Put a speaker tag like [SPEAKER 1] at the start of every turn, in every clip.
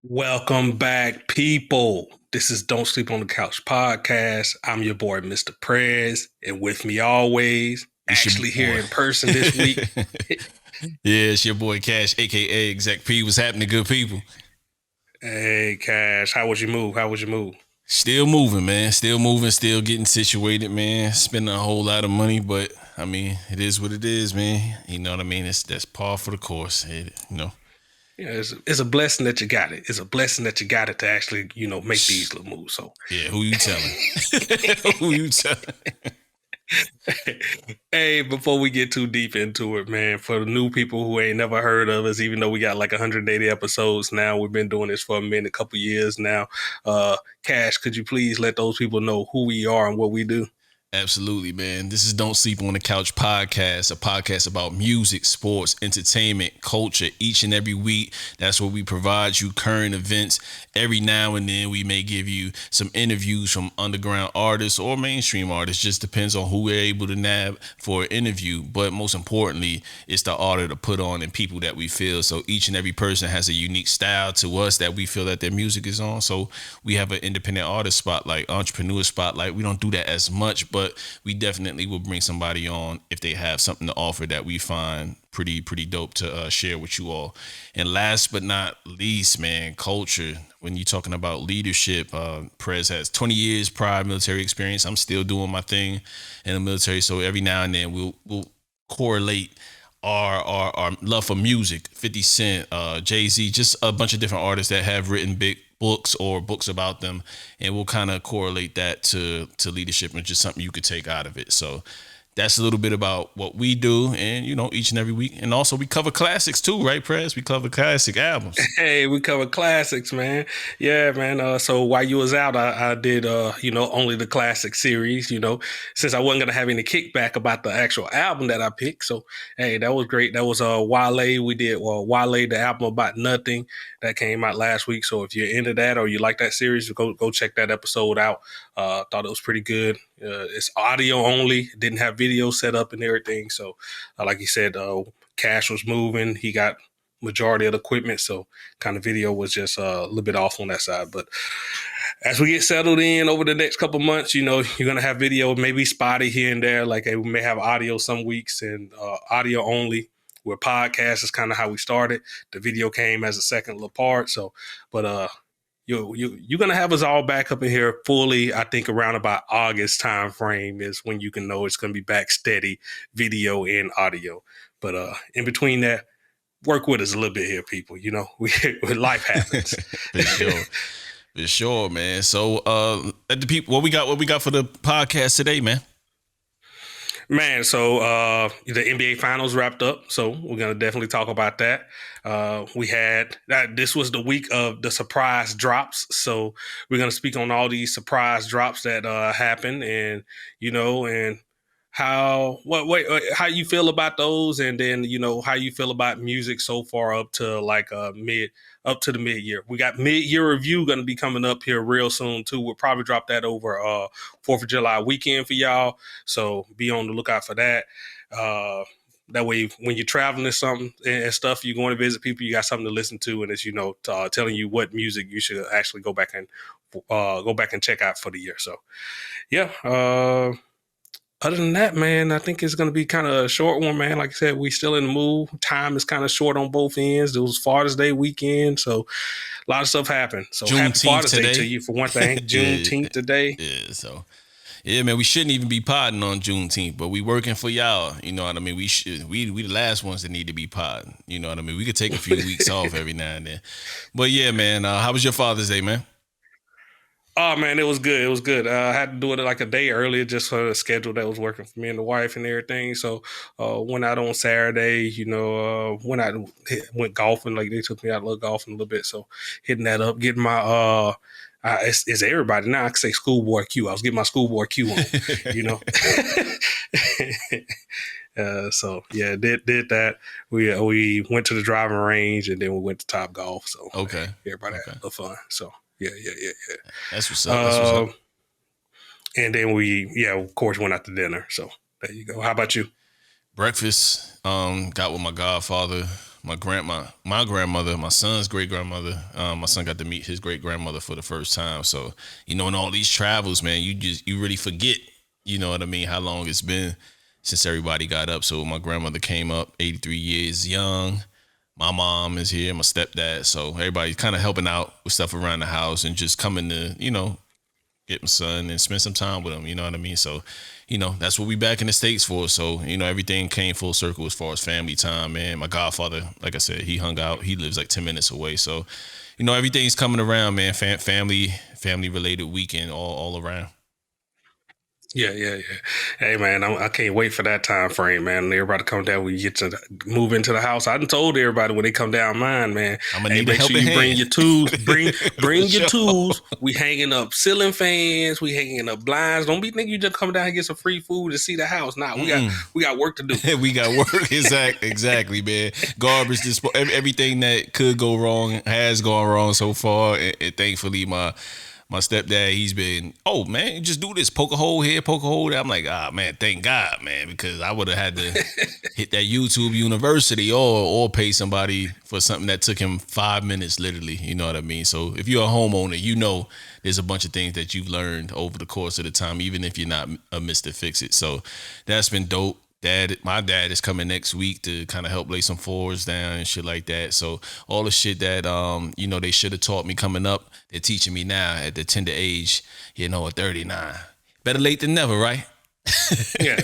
[SPEAKER 1] Welcome back, people. This is Don't Sleep on the Couch podcast. I'm your boy, Mr. Prez, and with me always,
[SPEAKER 2] It's your
[SPEAKER 1] actually here
[SPEAKER 2] boy.
[SPEAKER 1] in person this week.
[SPEAKER 2] Yeah, it's your boy Kash, aka Exec P. What's happening, good people?
[SPEAKER 1] Hey, Cash, how was your move? How was your move?
[SPEAKER 2] Still moving, man. Still moving, still getting situated, man. Spending a whole lot of money, but I mean, it is what it is, man. You know what I mean? That's par for the course.
[SPEAKER 1] Yeah, it's a blessing that you got it. It's a blessing that you got it to actually, make these little moves. So,
[SPEAKER 2] Yeah, who you telling? Who you telling?
[SPEAKER 1] hey, before we get too deep into it, man, for the new people who ain't never heard of us, even though we got like 180 episodes now, we've been doing this for a minute, a couple years now. Cash, could you please let those people know who we are and what we do?
[SPEAKER 2] Absolutely, man. This is Don't Sleep on the Couch podcast, a podcast about music, sports, entertainment, culture. Each and every week, that's where we provide you current events. Every now and then, we may give you some interviews from underground artists or mainstream artists. Just depends on who we're able to nab for an interview. But most importantly, it's the art to put on and people that we feel. So each and every person has a unique style to us that we feel that their music is on. So we have an independent artist spotlight, entrepreneur spotlight. We don't do that as much, but we definitely will bring somebody on if they have something to offer that we find pretty dope to share with you all. And last but not least, man, culture. When you're talking about leadership, Prez has 20 years prior military experience. I'm still doing my thing in the military, so every now and then we'll correlate our love for music. 50 Cent, Jay-Z, just a bunch of different artists that have written big books or books about them, and we'll kind of correlate that to leadership and just something you could take out of it. So that's a little bit about what we do, and each and every week. And also we cover classics too, right, Press? We cover classic albums.
[SPEAKER 1] Hey, we cover classics, man. Yeah, man. So while you was out, I did, only the classic series, since I wasn't going to have any kickback about the actual album that I picked. So, hey, that was great. That was Wale. We did Wale, the album about nothing that came out last week. So if you're into that or you like that series, go check that episode out. Thought it was pretty good. It's audio only, didn't have video set up and everything. So, like you said, Cash was moving. He got majority of the equipment, so kind of video was just a little bit off on that side. But as we get settled in over the next couple months, you're gonna have video, maybe spotty here and there. Like, hey, we may have audio some weeks and audio only. Where podcast is kind of how we started. The video came as a second little part. So, but you're gonna have us all back up in here fully. I think around about August time frame is when you can know it's gonna be back steady, video and audio. But in between that, work with us a little bit here, people. Life happens.
[SPEAKER 2] For sure. For sure, man. So the people, what we got for the podcast today, man?
[SPEAKER 1] Man, so the NBA Finals wrapped up, so we're gonna definitely talk about that. We had that. This was the week of the surprise drops, so we're gonna speak on all these surprise drops that happened, and and how you feel about those, and then how you feel about music so far up to like the mid year. We got mid year review going to be coming up here real soon too. We'll probably drop that over 4th of July weekend for y'all, so be on the lookout for that. That way, when you're traveling or something and stuff, you're going to visit people, you got something to listen to, and it's telling you what music you should actually go back and check out for the year. So, yeah. Other than that, man, I think it's going to be kind of a short one, man. Like I said, we still in the move. Time is kind of short on both ends. It was Father's Day weekend, so a lot of stuff happened. So happy Father's Day to you for one thing. Juneteenth today.
[SPEAKER 2] Yeah, so yeah, man, we shouldn't even be podding on Juneteenth, but we working for y'all. You know what I mean? We the last ones that need to be podding. You know what I mean? We could take a few weeks off every now and then. But yeah, man, how was your Father's Day, man?
[SPEAKER 1] Oh man, it was good. It was good. I had to do it like a day earlier just for the schedule that was working for me and the wife and everything. So went out on Saturday. Went golfing. Like they took me out a little golfing a little bit. So hitting that up, getting my it's everybody now. I can say schoolboy Q. I was getting my schoolboy Q on. So yeah, did that. We went to the driving range and then we went to Top Golf. So
[SPEAKER 2] okay,
[SPEAKER 1] everybody had a little fun. So. Yeah.
[SPEAKER 2] That's what's up.
[SPEAKER 1] And then we, of course, went out to dinner. So there you go. How about you?
[SPEAKER 2] Breakfast. Got with my godfather, my grandmother, my son's great grandmother. My son got to meet his great grandmother for the first time. So, in all these travels, man, you really forget, you know what I mean, how long it's been since everybody got up. So my grandmother came up 83 years young. My mom is here, my stepdad. So everybody's kind of helping out with stuff around the house and just coming to, get my son and spend some time with him. You know what I mean? So, that's what we back in the States for. So, everything came full circle as far as family time, man. My godfather, like I said, he hung out. He lives like 10 minutes away. So, everything's coming around, man. Family related weekend all around.
[SPEAKER 1] Yeah. Hey, man, I can't wait for that time frame, man. Everybody come down, we get to move into the house. I done told everybody when they come down mine, man.
[SPEAKER 2] I'm gonna need a
[SPEAKER 1] make sure
[SPEAKER 2] helping
[SPEAKER 1] you bring
[SPEAKER 2] hand.
[SPEAKER 1] your tools. Bring your
[SPEAKER 2] Sure.
[SPEAKER 1] tools. We hanging up ceiling fans. We hanging up blinds. Don't be thinking you just come down and get some free food and see the house. Nah, we got work to do.
[SPEAKER 2] We got work. Exactly, man. Garbage disposal. Everything that could go wrong has gone wrong so far, and thankfully my stepdad, he's been, oh man, just do this, poke a hole here, poke a hole there. I'm like, man, thank God, man, because I would have had to hit that YouTube University or pay somebody for something that took him 5 minutes, literally. You know what I mean? So if you're a homeowner, there's a bunch of things that you've learned over the course of the time, even if you're not a Mr. Fix It. So that's been dope. My dad is coming next week to kind of help lay some floors down and shit like that. So all the shit that they should have taught me coming up, they're teaching me now at the tender age, at 39. Better late than never, right?
[SPEAKER 1] Yeah,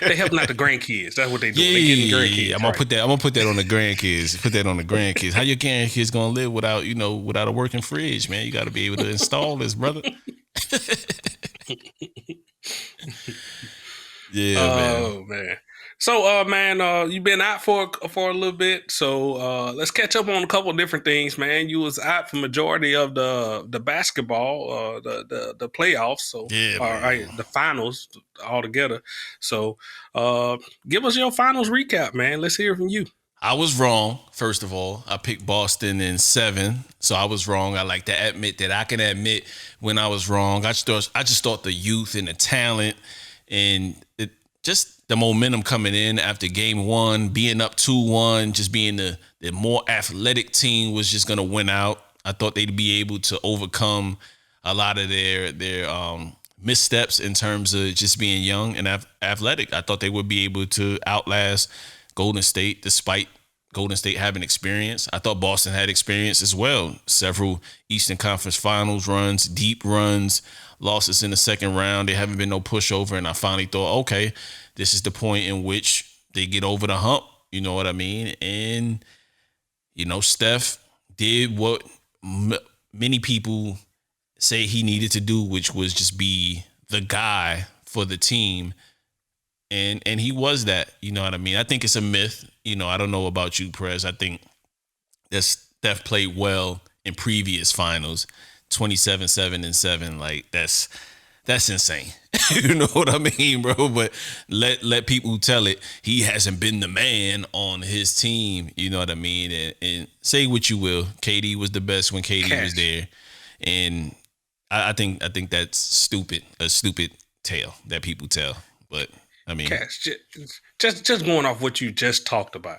[SPEAKER 1] they helping out the grandkids. That's what they do. They getting grandkids.
[SPEAKER 2] I'm gonna put that on the grandkids. Put that on the grandkids. How your grandkids gonna live without a working fridge, man? You got to be able to install this, brother. Yeah,
[SPEAKER 1] man. So, man, you've been out for a little bit. So, let's catch up on a couple of different things, man. You was out for majority of the basketball, the playoffs. So, the finals altogether. So, give us your finals recap, man. Let's hear from you.
[SPEAKER 2] I was wrong. First of all, I picked Boston in 7, so I was wrong. I like to admit that I can admit when I was wrong. I just thought the youth and the talent and just the momentum coming in after game 1, being up 2-1, just being the more athletic team was just gonna win out. I thought they'd be able to overcome a lot of their missteps in terms of just being young and athletic. I thought they would be able to outlast Golden State, despite Golden State having experience. I thought Boston had experience as well. Several Eastern Conference Finals runs, deep runs, losses in the second round. There haven't been no pushover, and I finally thought, okay, this is the point in which they get over the hump. You know what I mean? And, Steph did what many people say he needed to do, which was just be the guy for the team. And he was that, you know what I mean? I think it's a myth. I don't know about you, Prez. I think that Steph played well in previous finals, 27, 7, and 7. Like that's insane. You know what I mean, bro? But let people tell it. He hasn't been the man on his team. You know what I mean? And say what you will. KD was the best when KD was there. And I think that's stupid. A stupid tale that people tell. But I mean,
[SPEAKER 1] Kash, just going off what you just talked about,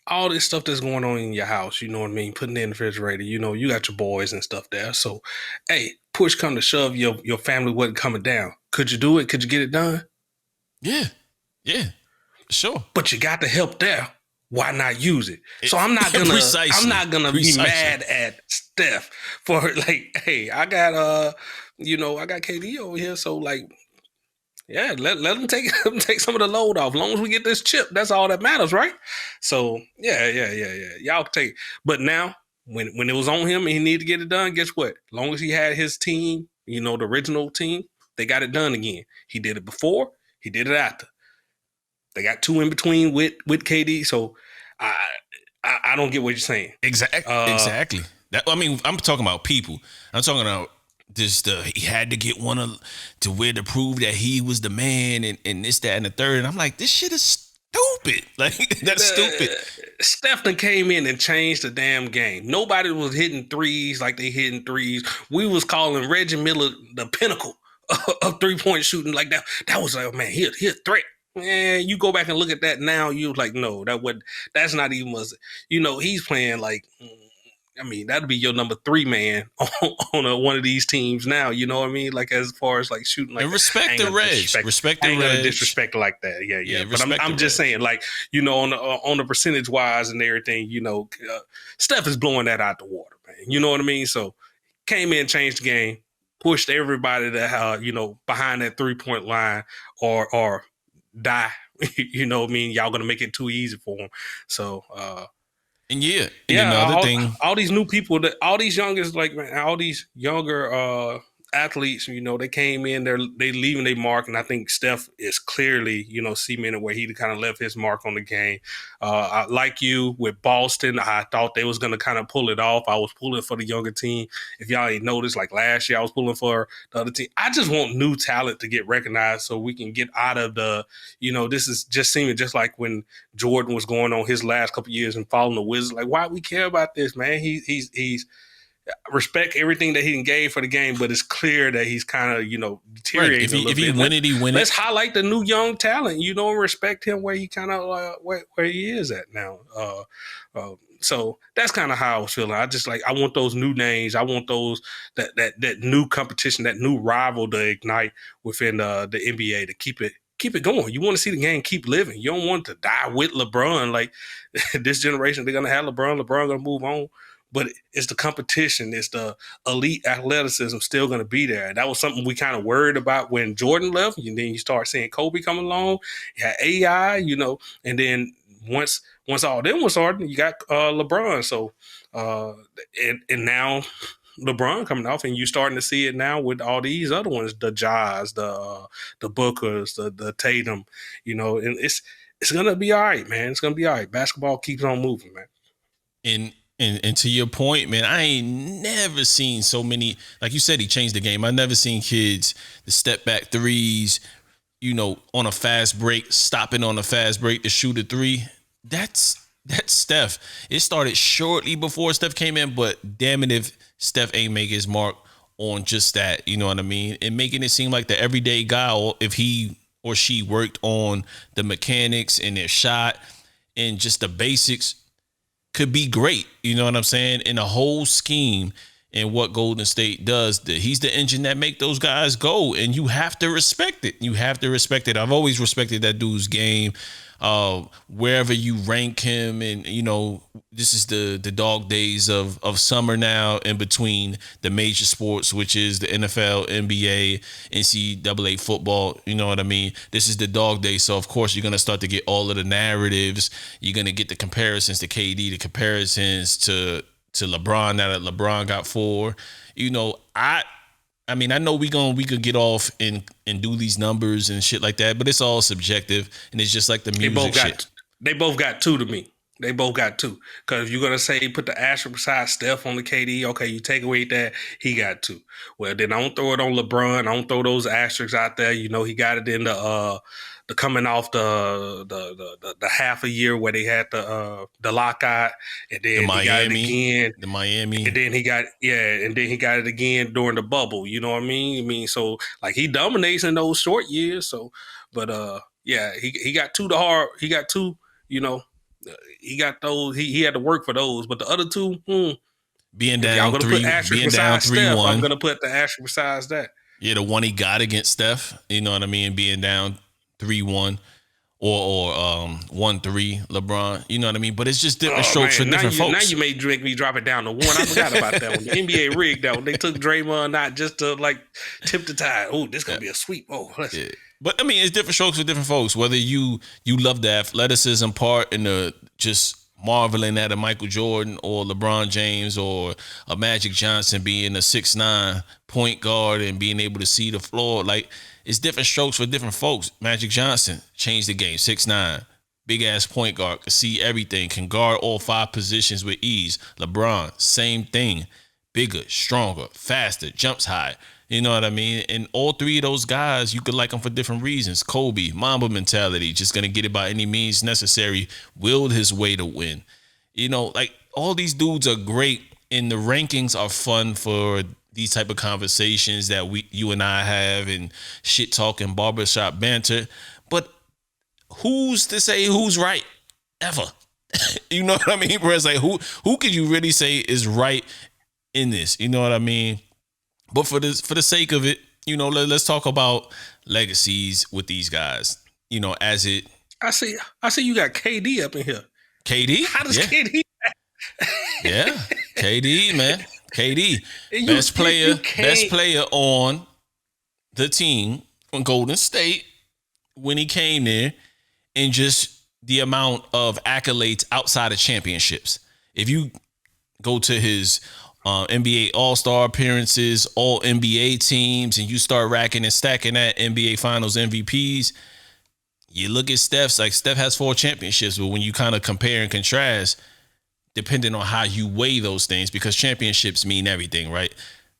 [SPEAKER 1] all this stuff that's going on in your house, you know what I mean? Putting it in the refrigerator, you got your boys and stuff there. So, hey, push come to shove, your family wasn't coming down. Could you do it? Could you get it done?
[SPEAKER 2] Yeah, sure.
[SPEAKER 1] But you got the help there. Why not use it? So I'm not gonna be mad at Steph for like, hey, I got I got KD over here, so like. Yeah, let them take some of the load off. As long as we get this chip, that's all that matters, right? So yeah. Y'all take it. But now, when it was on him and he needed to get it done, guess what? As long as he had his team, the original team, they got it done again. He did it before, he did it after. They got 2 in between with KD. So I don't get what you're saying.
[SPEAKER 2] Exactly. I'm talking about people. I'm talking about. He had to get one to where to prove that he was the man and this, that, and the third. And I'm like, this shit is stupid. Like, that's stupid.
[SPEAKER 1] Steph came in and changed the damn game. Nobody was hitting threes like they hitting threes. We was calling Reggie Miller the pinnacle of 3-point shooting like that. That was like, man, he a threat. You go back and look at that now, you like, no, that's not even was, he's playing like, I mean, that'd be your number three man one of these teams now. You know what I mean? Like as far as like shooting like
[SPEAKER 2] And
[SPEAKER 1] that, I
[SPEAKER 2] respect
[SPEAKER 1] ain't
[SPEAKER 2] the
[SPEAKER 1] gonna
[SPEAKER 2] Reg.
[SPEAKER 1] disrespect.
[SPEAKER 2] Respect
[SPEAKER 1] I
[SPEAKER 2] the
[SPEAKER 1] ain't gonna
[SPEAKER 2] Reg.
[SPEAKER 1] disrespect it like that. Yeah, yeah.
[SPEAKER 2] Yeah,
[SPEAKER 1] But I'm
[SPEAKER 2] respect the
[SPEAKER 1] I'm just
[SPEAKER 2] Reg.
[SPEAKER 1] saying, like on the percentage wise and everything, Steph is blowing that out the water, man. You know what I mean? So came in, changed the game, pushed everybody that behind that 3-point line or die. You know what I mean? Y'all gonna make it too easy for them. So
[SPEAKER 2] And yeah, and
[SPEAKER 1] yeah,
[SPEAKER 2] another thing,
[SPEAKER 1] all these new people, that all these youngest, like man, all these younger athletes, they came in, they leaving their mark, and I think Steph is clearly, cemented where he kind of left his mark on the game. Like you with Boston, I thought they was gonna kind of pull it off. I was pulling for the younger team. If y'all ain't noticed, like last year, I was pulling for the other team. I just want new talent to get recognized so we can get out of the, this is just seeming just like when Jordan was going on his last couple of years and following the Wizards. Like, why we care about this, man? He's respect everything that he gave for the game, but it's clear that he's kind of
[SPEAKER 2] right?
[SPEAKER 1] deteriorating a
[SPEAKER 2] If
[SPEAKER 1] little
[SPEAKER 2] he
[SPEAKER 1] bit.
[SPEAKER 2] win it, he win
[SPEAKER 1] Let's
[SPEAKER 2] it.
[SPEAKER 1] highlight the new young talent, and respect him where he kind of where he is at now. So that's kind of how I was feeling. I want those new names. I want those that new competition, that new rival to ignite within the NBA to keep it going. You want to see the game keep living. You don't want it to die with LeBron. Like this generation, they're gonna have LeBron. LeBron gonna move on. But it's the competition, it's the elite athleticism still going to be there. That was something we kind of worried about when Jordan left. And then you start seeing Kobe come along, you had AI, and then once all them was starting, you got LeBron. So and now LeBron coming off, and you're starting to see it now with all these other ones, the Jaws, the Bookers, the Tatum, and it's gonna be all right, man. It's gonna be all right. Basketball keeps on moving, man.
[SPEAKER 2] And to your point, man, I ain't never seen so many. Like you said, he changed the game. I never seen kids the step back threes, on a fast break, stopping on a fast break to shoot a three. That's Steph. It started shortly before Steph came in, but damn it if Steph ain't make his mark on just that. You know what I mean? And making it seem like the everyday guy, or if he or she worked on the mechanics and their shot and just the basics, could be great. You know what I'm saying? In the whole scheme and what Golden State does, he's the engine that make those guys go, and you have to respect it. You have to respect it. I've always respected that dude's game. Wherever you rank him, and this is the dog days of summer now, in between the major sports, which is the NFL, NBA, NCAA football. You know what I mean? This is the dog days, so of course you're gonna start to get all of the narratives. You're gonna get the comparisons to KD, the comparisons to LeBron. Now that LeBron got 4, I mean, I know we could get off and do these numbers and shit like that, but it's all subjective, and it's just like the music shit.
[SPEAKER 1] They both got 2 to me. They both got 2. Because if you're gonna say put the asterisk beside Steph on the KD, okay, you take away that, he got 2. Well, then I don't throw it on LeBron. I don't throw those asterisks out there. He got it in the coming off the half a year where they had the lockout, and then he got it again.
[SPEAKER 2] The Miami,
[SPEAKER 1] and then he got it again during the bubble. You know what I mean? So like he dominates in those short years. So, but yeah, he got 2 to hard. He got 2. He got those. He had to work for those. But the other 2,
[SPEAKER 2] being down 3-1,
[SPEAKER 1] I'm gonna put the asterisk besides that.
[SPEAKER 2] Yeah, the one he got against Steph, you know what I mean, being down 3-1 or 1-3 LeBron, you know what I mean? But it's just different strokes for different folks.
[SPEAKER 1] Now you may make me drop it down to 1. I forgot about that one. The NBA rigged that one. They took Draymond out just to like tip the tide. Oh, this gonna be a sweep. Oh,
[SPEAKER 2] yeah. But I mean, it's different strokes for different folks. Whether you love the athleticism part and the just marveling at a Michael Jordan or LeBron James or a Magic Johnson being a 6'9" point guard and being able to see the floor, like it's different strokes for different folks. Magic Johnson changed the game, 6'9", big ass point guard, can see everything, can guard all 5 positions with ease. LeBron, same thing, bigger, stronger, faster, jumps high. You know what I mean? And all 3 of those guys, you could like them for different reasons. Kobe, Mamba mentality, just going to get it by any means necessary, willed his way to win. Like all these dudes are great, and the rankings are fun for these type of conversations that you and I have, and shit talk and barbershop banter. But who's to say who's right ever? You know what I mean, bro? It's like who could you really say is right in this? You know what I mean? But for the sake of it, let's talk about legacies with these guys. As it
[SPEAKER 1] I see you got KD up in here.
[SPEAKER 2] KD,
[SPEAKER 1] How does
[SPEAKER 2] yeah,
[SPEAKER 1] KD?
[SPEAKER 2] yeah, KD, man, KD,
[SPEAKER 1] You,
[SPEAKER 2] best
[SPEAKER 1] you
[SPEAKER 2] player on the team from Golden State when he came there, and just the amount of accolades outside of championships. If you go to his NBA All-Star appearances, all NBA teams, and you start racking and stacking that NBA Finals MVPs, you look at Steph's, like Steph has 4 championships, but when you kind of compare and contrast, depending on how you weigh those things, because championships mean everything, right?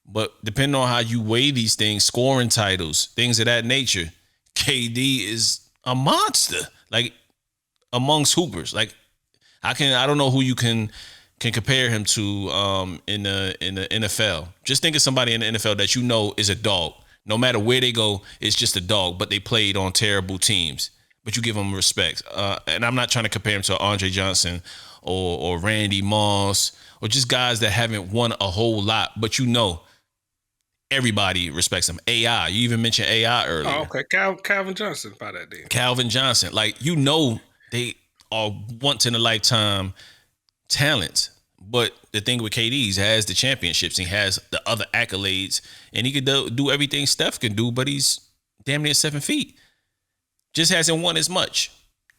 [SPEAKER 2] But depending on how you weigh these things, scoring titles, things of that nature, KD is a monster, like amongst hoopers. Like I don't know who you can compare him to in the NFL. Just think of somebody in the NFL that is a dog. No matter where they go, it's just a dog, but they played on terrible teams. But you give them respect. And I'm not trying to compare him to Andre Johnson or Randy Moss or just guys that haven't won a whole lot, but everybody respects him. AI, you even mentioned AI earlier.
[SPEAKER 1] Oh, okay. Calvin Johnson by that then.
[SPEAKER 2] Calvin Johnson, like they are once in a lifetime talents. But the thing with KD, he has the championships, he has the other accolades, and he could do everything Steph can do, but he's damn near 7 feet. Just hasn't won as much.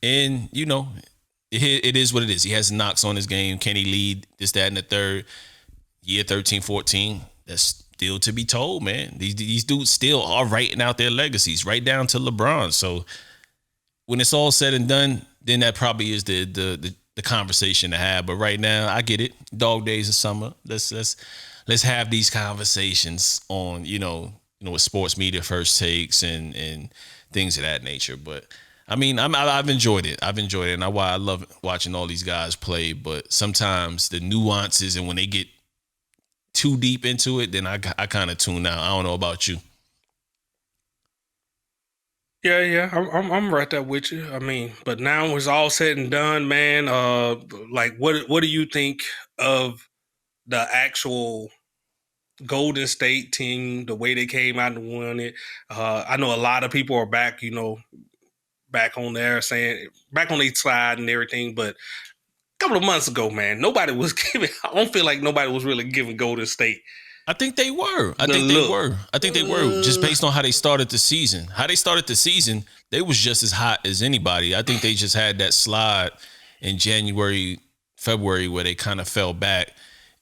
[SPEAKER 2] And, it is what it is. He has knocks on his game. Can he lead this, that, and the third? Year 13, 14, that's still to be told, man. These dudes still are writing out their legacies, right down to LeBron. So when it's all said and done, then that probably is the conversation to have. But right now, I get it. Dog days of summer. Let's have these conversations on, with sports media first takes and things of that nature. But I mean, I've enjoyed it. And I love watching all these guys play. But sometimes the nuances, and when they get too deep into it, then I kind of tune out. I don't know about you.
[SPEAKER 1] Yeah, I'm right there with you. I mean, but now when it's all said and done, man. Like, what do you think of the actual Golden State team, the way they came out and won it? I know a lot of people are back, back on there saying back on their side and everything, but a couple of months ago, man, nobody was giving. I don't feel like nobody was really giving Golden State.
[SPEAKER 2] I think they were. I think they were just based on how they started the season. They was just as hot as anybody. I think they just had that slide in January, February, where they kind of fell back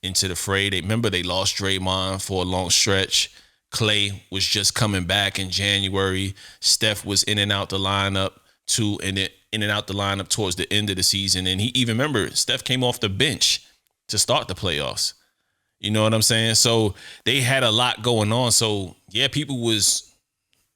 [SPEAKER 2] into the fray. They lost Draymond for a long stretch. Clay was just coming back in January. Steph was in and out the lineup too, and in and out the lineup towards the end of the season. And Steph came off the bench to start the playoffs. You know what I'm saying? So they had a lot going on. So yeah, people was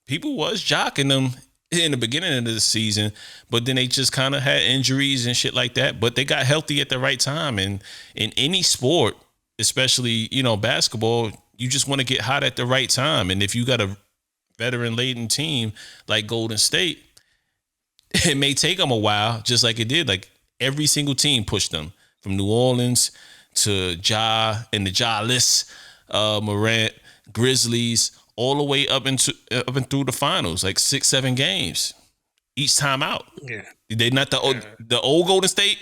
[SPEAKER 2] jocking them in the beginning of the season, but then they just kind of had injuries and shit like that. But they got healthy at the right time. And in any sport, especially, basketball, you just want to get hot at the right time. And if you got a veteran-laden team like Golden State, it may take them a while, just like it did. Like every single team pushed them from New Orleans to Ja and the Ja-less Morant, Grizzlies, all the way up and through the finals, like 6-7 games each time out.
[SPEAKER 1] Yeah,
[SPEAKER 2] they not the old Golden State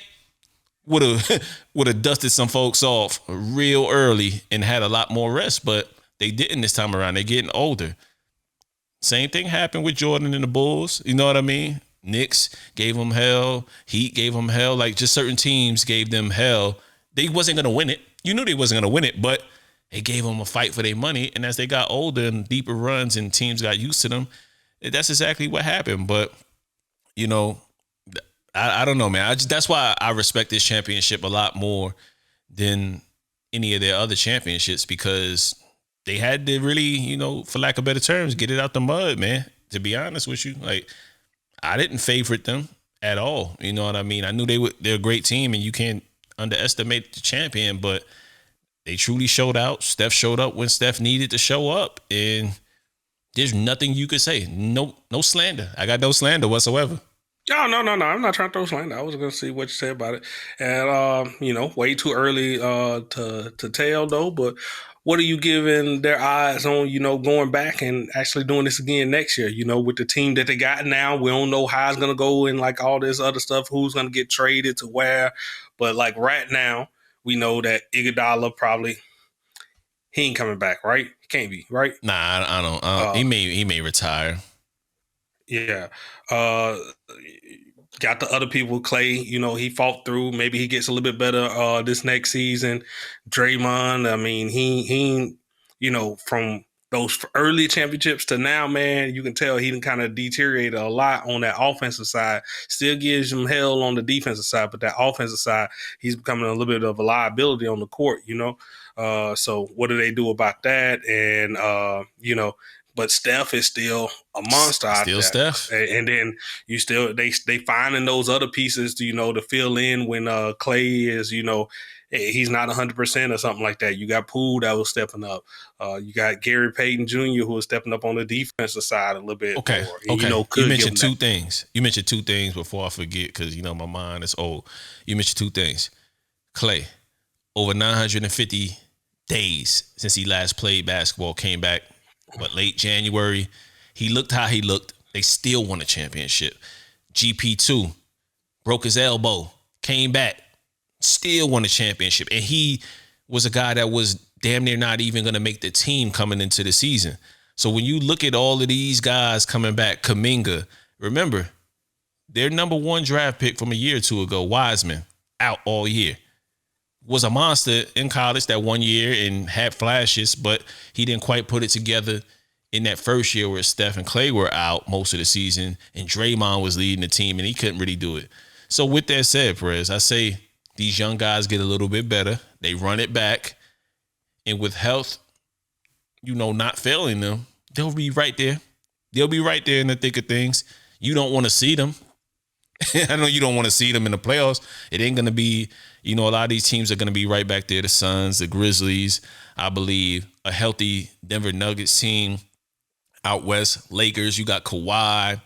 [SPEAKER 2] would have dusted some folks off real early and had a lot more rest, but they didn't this time around. They're getting older. Same thing happened with Jordan and the Bulls. You know what I mean? Knicks gave them hell. Heat gave them hell. Like, just certain teams gave them hell. They wasn't going to win it. You knew they wasn't going to win it, but they gave them a fight for their money. And as they got older and deeper runs and teams got used to them, that's exactly what happened. But, I don't know, man. That's why I respect this championship a lot more than any of their other championships, because they had to really, for lack of better terms, get it out the mud, man. To be honest with you, like, I didn't favorite them at all. You know what I mean? I knew they're a great team, and you can't underestimate the champion, but they truly showed out. Steph showed up when Steph needed to show up, and there's nothing you could say. No slander. I got no slander whatsoever.
[SPEAKER 1] Oh, no, no, no. I'm not trying to throw slander. I was gonna see what you said about it. And way too early to tell though, but what are you giving their eyes on, going back and actually doing this again next year, with the team that they got now? We don't know how it's gonna go and like all this other stuff, who's gonna get traded to where. But like right now, we know that Iguodala probably he ain't coming back, right? He can't be, right?
[SPEAKER 2] Nah, I don't.
[SPEAKER 1] Uh
[SPEAKER 2] He may retire.
[SPEAKER 1] Yeah. Uh got the other people, Clay, he fought through. Maybe he gets a little bit better this next season. Draymond, I mean, he from those early championships to now, man, you can tell he kind of deteriorated a lot on that offensive side. Still gives him hell on the defensive side, but that offensive side, he's becoming a little bit of a liability on the court. So what do they do about that? And but Steph is still a monster out
[SPEAKER 2] Still
[SPEAKER 1] there.
[SPEAKER 2] Steph.
[SPEAKER 1] And then you still they finding those other pieces to fill in when Clay is he's not 100% or something like that. You got Poole that was stepping up. You got Gary Payton Jr. who was stepping up on the defensive side a little bit
[SPEAKER 2] Okay.
[SPEAKER 1] more. And,
[SPEAKER 2] Okay.
[SPEAKER 1] could
[SPEAKER 2] You
[SPEAKER 1] give
[SPEAKER 2] mentioned
[SPEAKER 1] him
[SPEAKER 2] two things. You mentioned two things before I forget because my mind is old. You mentioned two things. Clay, over 950 days since he last played basketball, came back, late January. He looked how he looked. They still won a championship. GP2 broke his elbow, came back, still won a championship. And he was a guy that was damn near not even going to make the team coming into the season. So when you look at all of these guys coming back, Kuminga, remember, their number one draft pick from a year or two ago, Wiseman, out all year. Was a monster in college that 1 year and had flashes, but he didn't quite put it together in that first year where Steph and Clay were out most of the season and Draymond was leading the team and he couldn't really do it. So with that said, Perez, I say these young guys get a little bit better. They run it back. And with health, not failing them, they'll be right there. They'll be right there in the thick of things. You don't want to see them. I know you don't want to see them in the playoffs. It ain't going to be, a lot of these teams are going to be right back there. The Suns, the Grizzlies, I believe, a healthy Denver Nuggets team out west. Lakers, you got Kawhi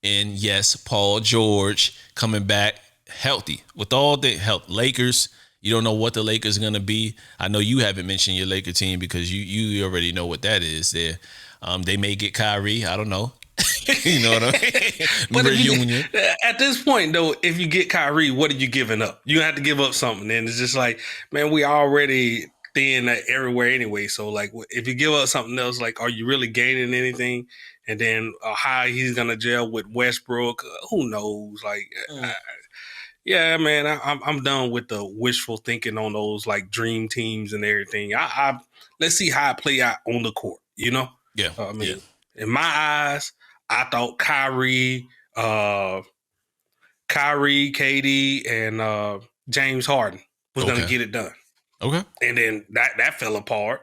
[SPEAKER 2] and yes, Paul George coming back healthy with all the health. Lakers, you don't know what the Lakers are going to be. I know you haven't mentioned your Laker team because you already know what that is there. They may get Kyrie. I don't know. You know what I mean?
[SPEAKER 1] But
[SPEAKER 2] Reunion.
[SPEAKER 1] At this point, though, if you get Kyrie, what are you giving up? You have to give up something. And it's just like, man, we already thin everywhere anyway. So, like, if you give up something else, like, are you really gaining anything? And then how he's going to gel with Westbrook, who knows? Like, yeah, man, I'm done with the wishful thinking on those, like, dream teams and everything. Let's see how it play out on the court,
[SPEAKER 2] Yeah.
[SPEAKER 1] I mean, in my eyes, I thought KD, and James Harden was going to get it done.
[SPEAKER 2] Okay.
[SPEAKER 1] And then that fell apart.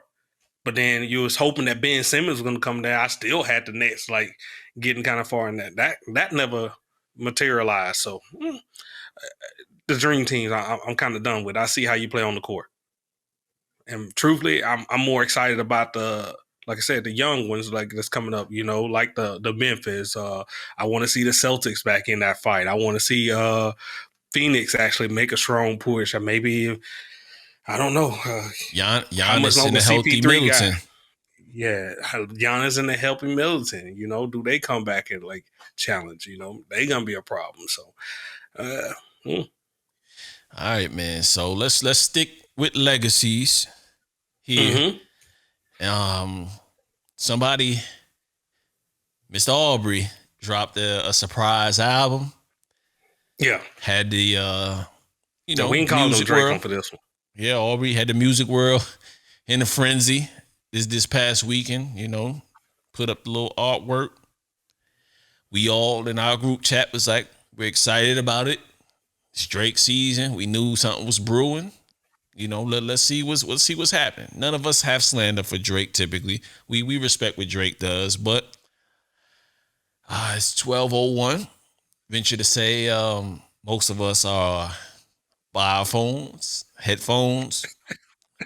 [SPEAKER 1] But then you was hoping that Ben Simmons was going to come down. I still had the Nets like getting kind of far in that. That never materialized. So the dream teams, I'm kind of done with. I see how you play on the court. And truthfully, I'm more excited about like I said, the young ones like that's coming up, like the Memphis. I want to see the Celtics back in that fight. I want to see Phoenix actually make a strong push. Or maybe, I don't know.
[SPEAKER 2] Giannis in a healthy Middleton.
[SPEAKER 1] Yeah, Giannis and the healthy Middleton. Do they come back and like challenge? They gonna be a problem. So,
[SPEAKER 2] All right, man. So let's stick with legacies here. Somebody, Mr. Aubrey, dropped a surprise album.
[SPEAKER 1] Yeah,
[SPEAKER 2] had the
[SPEAKER 1] we can call them Drake for this one.
[SPEAKER 2] Yeah, Aubrey had the music world in a frenzy this past weekend. Put up the little artwork. We all in our group chat was like, we're excited about it. It's Drake season. We knew something was brewing. Let's see what's happening. None of us have slander for Drake typically. We respect what Drake does, but it's 12:01. Venture to say most of us are by our phones, headphones,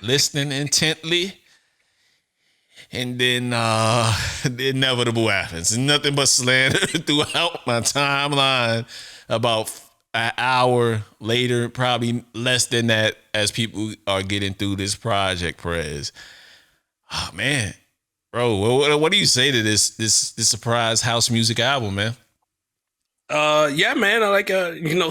[SPEAKER 2] listening intently. And then the inevitable happens. Nothing but slander throughout my timeline. About an hour later, probably less than that, as people are getting through this project, Prez. Oh man, bro, what do you say to this surprise house music album, man?
[SPEAKER 1] Yeah, man. I like,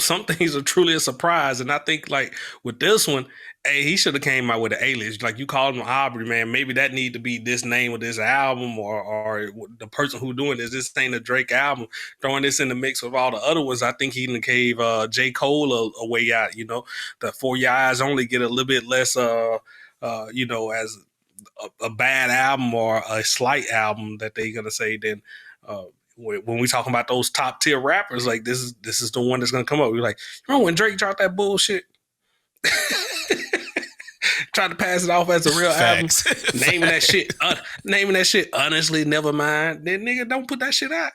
[SPEAKER 1] some things are truly a surprise, and I think like with this one, hey, he should have came out with an alias. Like you called him Aubrey, man. Maybe that need to be this name of this album, or the person who doing this. This ain't a Drake album. Throwing this in the mix with all the other ones, I think he done gave J Cole a way out. The For Your Eyes Only get a little bit less, as a bad album or a slight album that they're gonna say, then uh, when we talking about those top tier rappers, like this is the one that's gonna come up. We're like, you remember when Drake dropped that bullshit? Tried to pass it off as a real album,
[SPEAKER 2] Facts.
[SPEAKER 1] naming that shit, naming that shit. Honestly, never mind. Then nigga, don't put that shit out.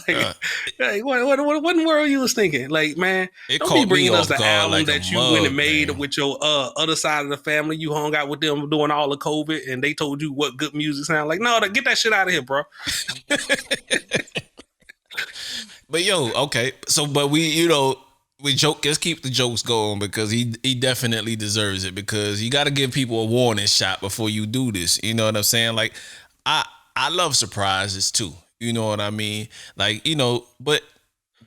[SPEAKER 1] like,
[SPEAKER 2] Uh,
[SPEAKER 1] what in the world you was thinking? Like, man,
[SPEAKER 2] it
[SPEAKER 1] don't be
[SPEAKER 2] caught me
[SPEAKER 1] bringing us
[SPEAKER 2] off
[SPEAKER 1] the
[SPEAKER 2] guard
[SPEAKER 1] album
[SPEAKER 2] like a
[SPEAKER 1] that you went and
[SPEAKER 2] mug,
[SPEAKER 1] made
[SPEAKER 2] man.
[SPEAKER 1] with your other side of the family. You hung out with them doing all the COVID, and they told you what good music sound like. No, get that shit out of here, bro.
[SPEAKER 2] But yo, okay. So, but we joke. Let's keep the jokes going because he definitely deserves it because you got to give people a warning shot before you do this. You know what I'm saying? Like, I love surprises too. You know what I mean? Like, but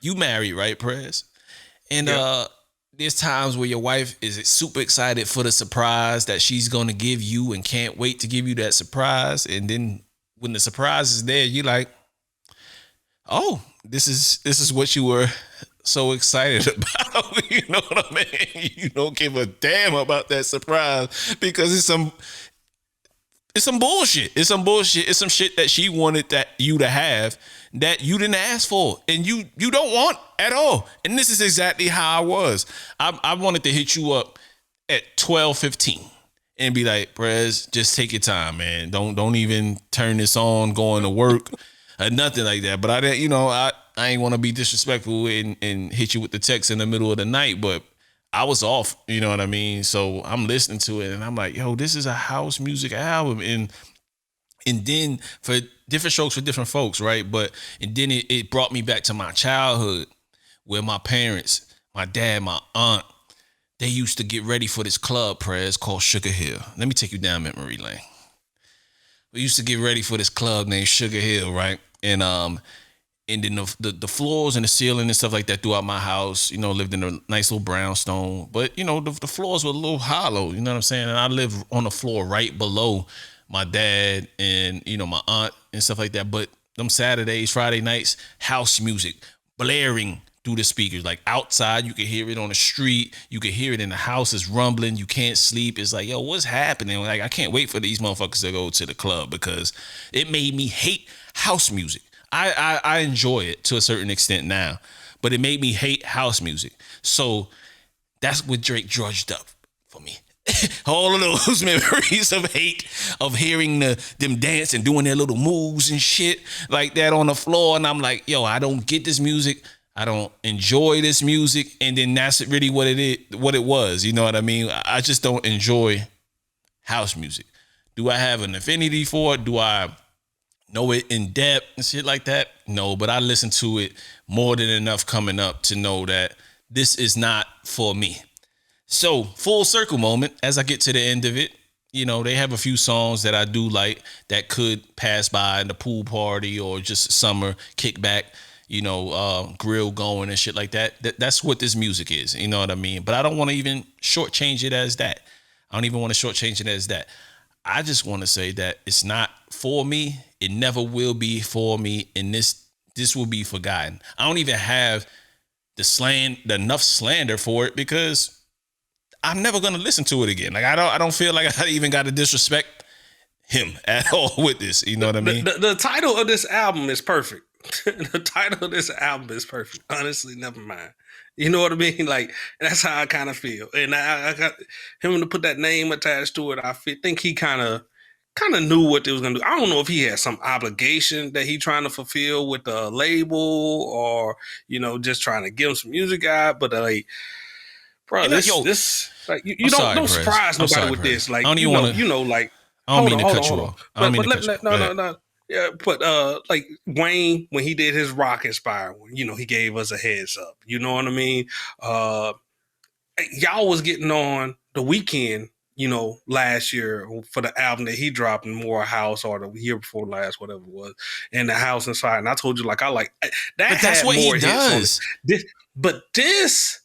[SPEAKER 2] you married, right, Prez? And
[SPEAKER 1] Yeah.
[SPEAKER 2] there's times where your wife is super excited for the surprise that she's gonna give you and can't wait to give you that surprise. And then when the surprise is there, you like, oh, this is what you were so excited about. You know what I mean? You don't give a damn about that surprise because it's some bullshit. It's some bullshit. It's some shit that she wanted that you to have that you didn't ask for and you don't want at all. And this is exactly how I was. I wanted to hit you up at 12:15 and be like, Prez, just take your time, man. Don't even turn this on going to work or nothing like that. But I ain't want to be disrespectful and hit you with the text in the middle of the night, but I was off, you know what I mean? So I'm listening to it and I'm like, yo, this is a house music album. And then for different strokes for different folks, right? But and then it brought me back to my childhood where my parents, my dad, my aunt, they used to get ready for this club, Prez, called Sugar Hill. Let me take you down memory lane. We used to get ready for this club named Sugar Hill, right? And then the floors and the ceiling and stuff like that throughout my house, lived in a nice little brownstone. But, the floors were a little hollow, you know what I'm saying? And I lived on the floor right below my dad and, my aunt and stuff like that. But them Saturdays, Friday nights, house music blaring through the speakers. Like outside, you could hear it on the street. You could hear it in the house. It's rumbling. You can't sleep. It's like, yo, what's happening? Like, I can't wait for these motherfuckers to go to the club because it made me hate house music. I enjoy it to a certain extent now, but it made me hate house music. So that's what Drake drudged up for me. All of those memories of hate, of hearing them dance and doing their little moves and shit like that on the floor. And I'm like, yo, I don't get this music. I don't enjoy this music. And then that's really what it was. You know what I mean? I just don't enjoy house music. Do I have an affinity for it? Do I know it in depth and shit like that? No, but I listen to it more than enough coming up to know that this is not for me. So, full circle moment, as I get to the end of it, they have a few songs that I do like that could pass by in the pool party or just summer kickback, grill going and shit like that. That's what this music is, you know what I mean? But I don't want to even shortchange it as that. I don't even want to shortchange it as that. I just want to say that it's not for me. It never will be for me, and this will be forgotten. I don't even have enough slander for it because I'm never gonna listen to it again. Like I don't feel like I even got to disrespect him at all with this. You know what I mean?
[SPEAKER 1] The title of this album is perfect. The title of this album is perfect. Honestly, never mind. You know what I mean? Like that's how I kind of feel, and I got him to put that name attached to it. Think he kind of knew what they was gonna do. I don't know if he had some obligation that he trying to fulfill with the label, or just trying to give him some music out. But bro.
[SPEAKER 2] And
[SPEAKER 1] This like you
[SPEAKER 2] I'm
[SPEAKER 1] don't
[SPEAKER 2] sorry, Prez.
[SPEAKER 1] surprise
[SPEAKER 2] I'm
[SPEAKER 1] nobody
[SPEAKER 2] sorry,
[SPEAKER 1] with
[SPEAKER 2] Prez.
[SPEAKER 1] this. Like
[SPEAKER 2] I don't even want to.
[SPEAKER 1] like
[SPEAKER 2] I don't mean to cut you
[SPEAKER 1] hold on.
[SPEAKER 2] off. I don't mean to cut you off. Go ahead.
[SPEAKER 1] No. Yeah, but like Wayne when he did his Rock Inspire, he gave us a heads up. You know what I mean? Y'all was getting on the weekend, last year for the album that he dropped in More House or the year before last, whatever it was, and the House Inside. And I told you, like, I like that.
[SPEAKER 2] But that's
[SPEAKER 1] had
[SPEAKER 2] what
[SPEAKER 1] more
[SPEAKER 2] he
[SPEAKER 1] hits on
[SPEAKER 2] does.
[SPEAKER 1] it. This,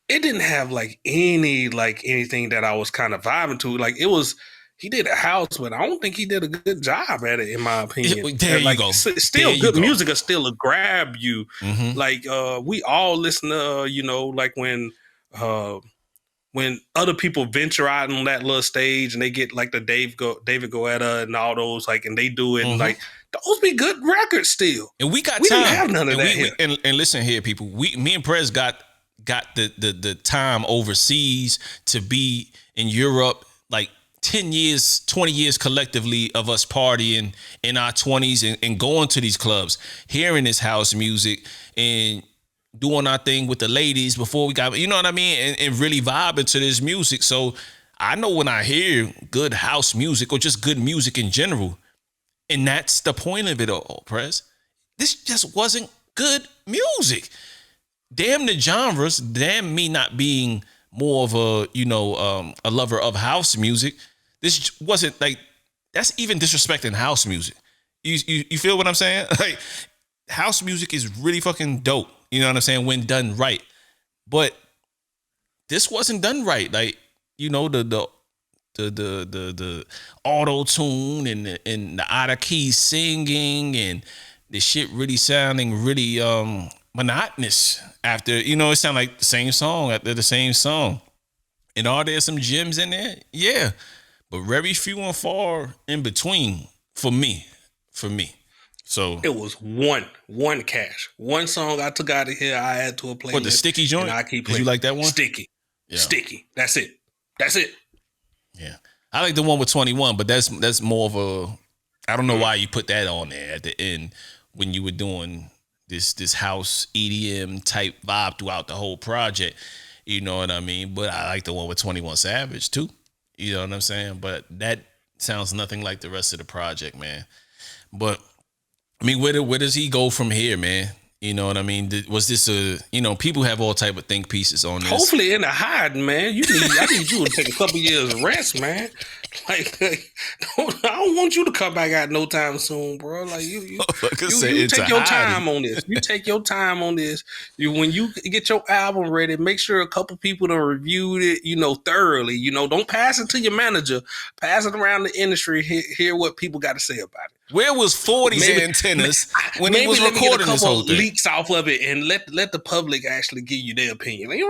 [SPEAKER 1] it didn't have like anything that I was kind of vibing to. Like he did a house, but I don't think he did a good job at it, in my opinion.
[SPEAKER 2] There
[SPEAKER 1] like,
[SPEAKER 2] you go.
[SPEAKER 1] Still, good music will still grab you.
[SPEAKER 2] Mm-hmm.
[SPEAKER 1] Like we all listen to, like when other people venture out on that little stage and they get like the David Guetta and all those, like, and they do it, and like those be good records still.
[SPEAKER 2] And we got
[SPEAKER 1] we
[SPEAKER 2] time.
[SPEAKER 1] Didn't have none of that here.
[SPEAKER 2] And listen here, people. Me and Prez got the time overseas to be in Europe, like 10 years, 20 years collectively of us partying in our 20s and going to these clubs, hearing this house music and doing our thing with the ladies before we got, you know what I mean? And really vibing to this music. So I know when I hear good house music or just good music in general, and that's the point of it all, Prez. This just wasn't good music. Damn the genres, damn me not being more of a lover of house music. This wasn't like, that's even disrespecting house music. You feel what I'm saying? Like, house music is really fucking dope. You know what I'm saying? When done right. But this wasn't done right. Like, the auto tune and the out of key singing and the shit really sounding really monotonous after, it sounded like the same song after the same song. And are there some gems in there? Yeah. But very few and far in between for me. So
[SPEAKER 1] it was one Cash. One song I took out of here, I add to a playlist.
[SPEAKER 2] What, the Sticky joint?
[SPEAKER 1] I keep playing.
[SPEAKER 2] Did you like that one?
[SPEAKER 1] Sticky. Yeah. Sticky. That's it.
[SPEAKER 2] Yeah. I like the one with 21, but that's more of a, I don't know why you put that on there at the end when you were doing this house EDM type vibe throughout the whole project. You know what I mean? But I like the one with 21 Savage too. You know what I'm saying? But that sounds nothing like the rest of the project, man. But I mean, where does he go from here, man? You know what I mean? Was this people have all type of think pieces on this.
[SPEAKER 1] Hopefully in the hiding, man. I need you to take a couple years of rest, man. Like, I don't want you to come back out no time soon, bro. Like you take your time on this. You take your time on this. When you get your album ready, make sure a couple people have reviewed it, thoroughly. Don't pass it to your manager. Pass it around the industry. Hear what people got to say about it.
[SPEAKER 2] Where was 40's antennas when he was recording this whole thing?
[SPEAKER 1] Leaks off of it and let the public actually give you their opinion. Like,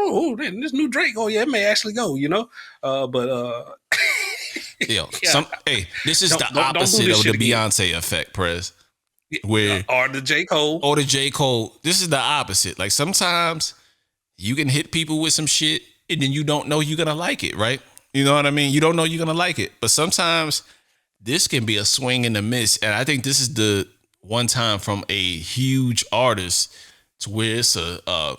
[SPEAKER 1] this new Drake. Oh yeah, it may actually go.
[SPEAKER 2] This is the opposite of the Beyonce effect, Prez. Where
[SPEAKER 1] or the J. Cole.
[SPEAKER 2] This is the opposite. Like, sometimes you can hit people with some shit and then you don't know you're gonna like it, right? You know what I mean? You don't know you're gonna like it. But sometimes this can be a swing and a miss. And I think this is the one time from a huge artist to where it's a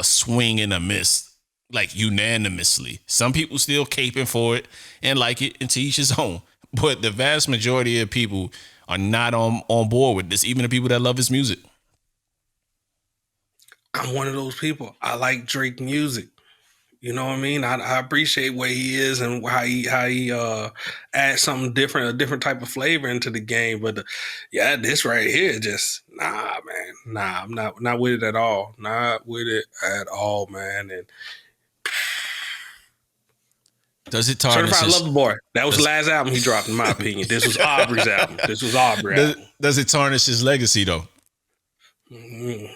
[SPEAKER 2] swing and a miss, like unanimously. Some people still caping for it and like it, and to each his own. But the vast majority of people are not on board with this, even the people that love his music.
[SPEAKER 1] I'm one of those people. I like Drake music. You know what I mean? I appreciate where he is and how he adds something different, a different type of flavor into the game. But this right here, just man. I'm not with it at all. Not with it at all, man. And
[SPEAKER 2] does it tarnish?
[SPEAKER 1] Certified Lover Boy. That was the last album he dropped, in my opinion. This was Aubrey's album.
[SPEAKER 2] Does it tarnish his legacy though?
[SPEAKER 1] Mm-hmm.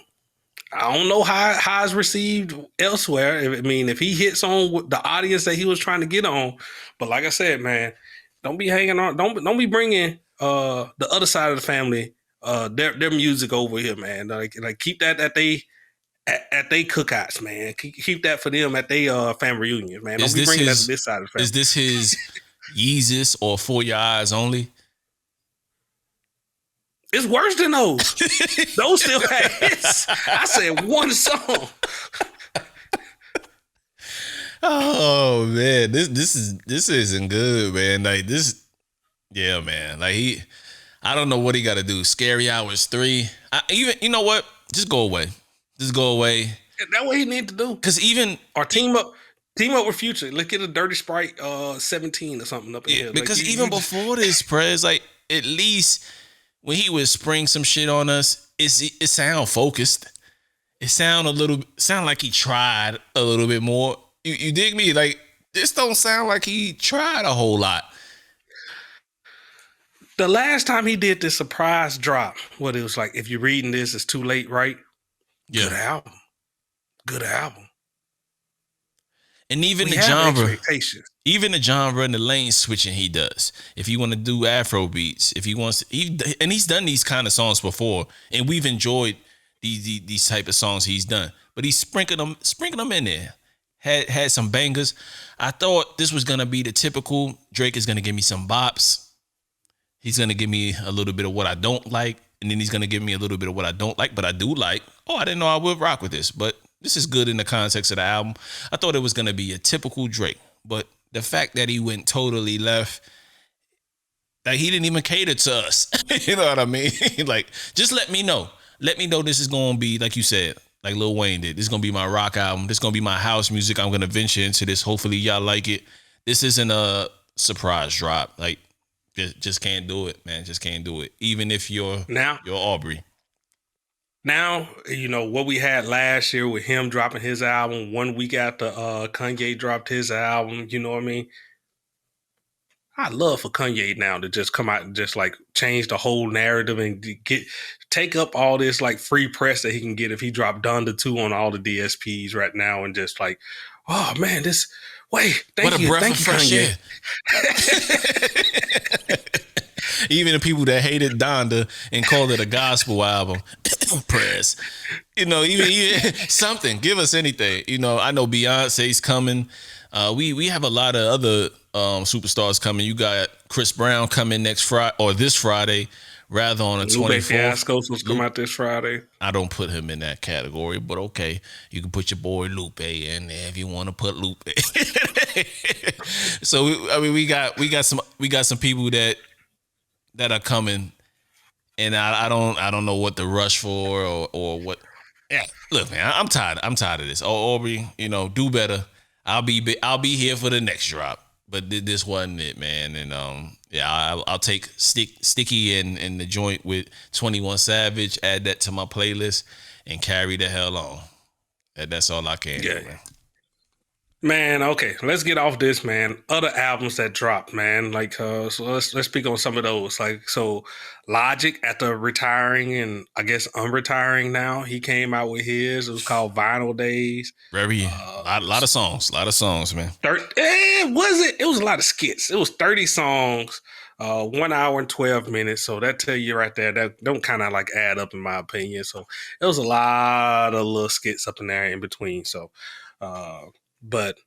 [SPEAKER 1] I don't know how it's received elsewhere. If he hits on the audience that he was trying to get on, but like I said, man, don't be hanging on. Don't be bringing the other side of the family their music over here, man. Like keep that at they cookouts, man. Keep that for them at they family reunions, man. Don't be bringing that to this side of the family.
[SPEAKER 2] Is this his Yeezus or For Your Eyes Only?
[SPEAKER 1] It's worse than those. Those still have hits. I said one song.
[SPEAKER 2] Oh man, this isn't good, man. Like this, yeah, man. Like I don't know what he got to do. Scary Hours 3. Even you know what? Just go away. Just go away.
[SPEAKER 1] That's what he need to do.
[SPEAKER 2] Cause even
[SPEAKER 1] or team up with Future. Let's get a Dirty Sprite 17 or something up in here.
[SPEAKER 2] because even before this, Prez, like at least when he would spring some shit on us, it sound focused. It sound like he tried a little bit more. You dig me? Like this don't sound like he tried a whole lot.
[SPEAKER 1] The last time he did this surprise drop, what it was like, if you're reading this, it's too late, right?
[SPEAKER 2] Yeah.
[SPEAKER 1] Good album.
[SPEAKER 2] And even the genre and the lane switching he does. If you want to do Afro beats, if he wants, and he's done these kind of songs before, and we've enjoyed these type of songs he's done. But he's sprinkling them in there. Had some bangers. I thought this was gonna be the typical Drake is gonna give me some bops. He's gonna give me a little bit of what I don't like, and then he's gonna give me a little bit of what I don't like, but I do like. Oh, I didn't know I would rock with this, but this is good in the context of the album. I thought it was gonna be a typical Drake, but the fact that he went totally left, like he didn't even cater to us. You know what I mean? Like, just let me know. Let me know this is gonna be, like you said, like Lil Wayne did. This is gonna be my rock album. This is gonna be my house music. I'm gonna venture into this. Hopefully y'all like it. This isn't a surprise drop. Like, just can't do it, man. Just can't do it. Even if you're Aubrey.
[SPEAKER 1] Now, you know, what we had last year with him dropping his album 1 week after Kanye dropped his album, you know what I mean? I'd love for Kanye now to just come out and just like change the whole narrative and take up all this like free press that he can get if he dropped Donda 2 on all the DSPs right now and just like, oh man, thank you, Kanye.
[SPEAKER 2] Even the people that hated Donda and called it a gospel album, Prez, you know, even something, give us anything. You know, I know Beyonce's coming. We have a lot of other superstars coming. You got Chris Brown coming next Friday or this Friday, rather on the 24th.
[SPEAKER 1] Fiasco supposed to come out this Friday.
[SPEAKER 2] I don't put him in that category, but okay, you can put your boy Lupe in there if you want to put Lupe. So we got some people that are coming, and I don't know what to rush for or what. Yeah, look, man, I'm tired of this. Oh, Aubrey, you know, do better. I'll be here for the next drop, but this wasn't it, man. And I'll take Sticky and the joint with 21 Savage, add that to my playlist, and carry the hell on. That's all I can do, man.
[SPEAKER 1] Man, okay, let's get off this, man. Other albums that dropped, man. Like, so let's speak on some of those. Like, so Logic, after retiring and I guess unretiring now, he came out with his. It was called Vinyl Days.
[SPEAKER 2] Very a lot of songs, man.
[SPEAKER 1] It was a lot of skits. It was 30 songs, 1 hour and 12 minutes. So that tell you right there that don't kind of like add up in my opinion. So it was a lot of little skits up in there in between. So, but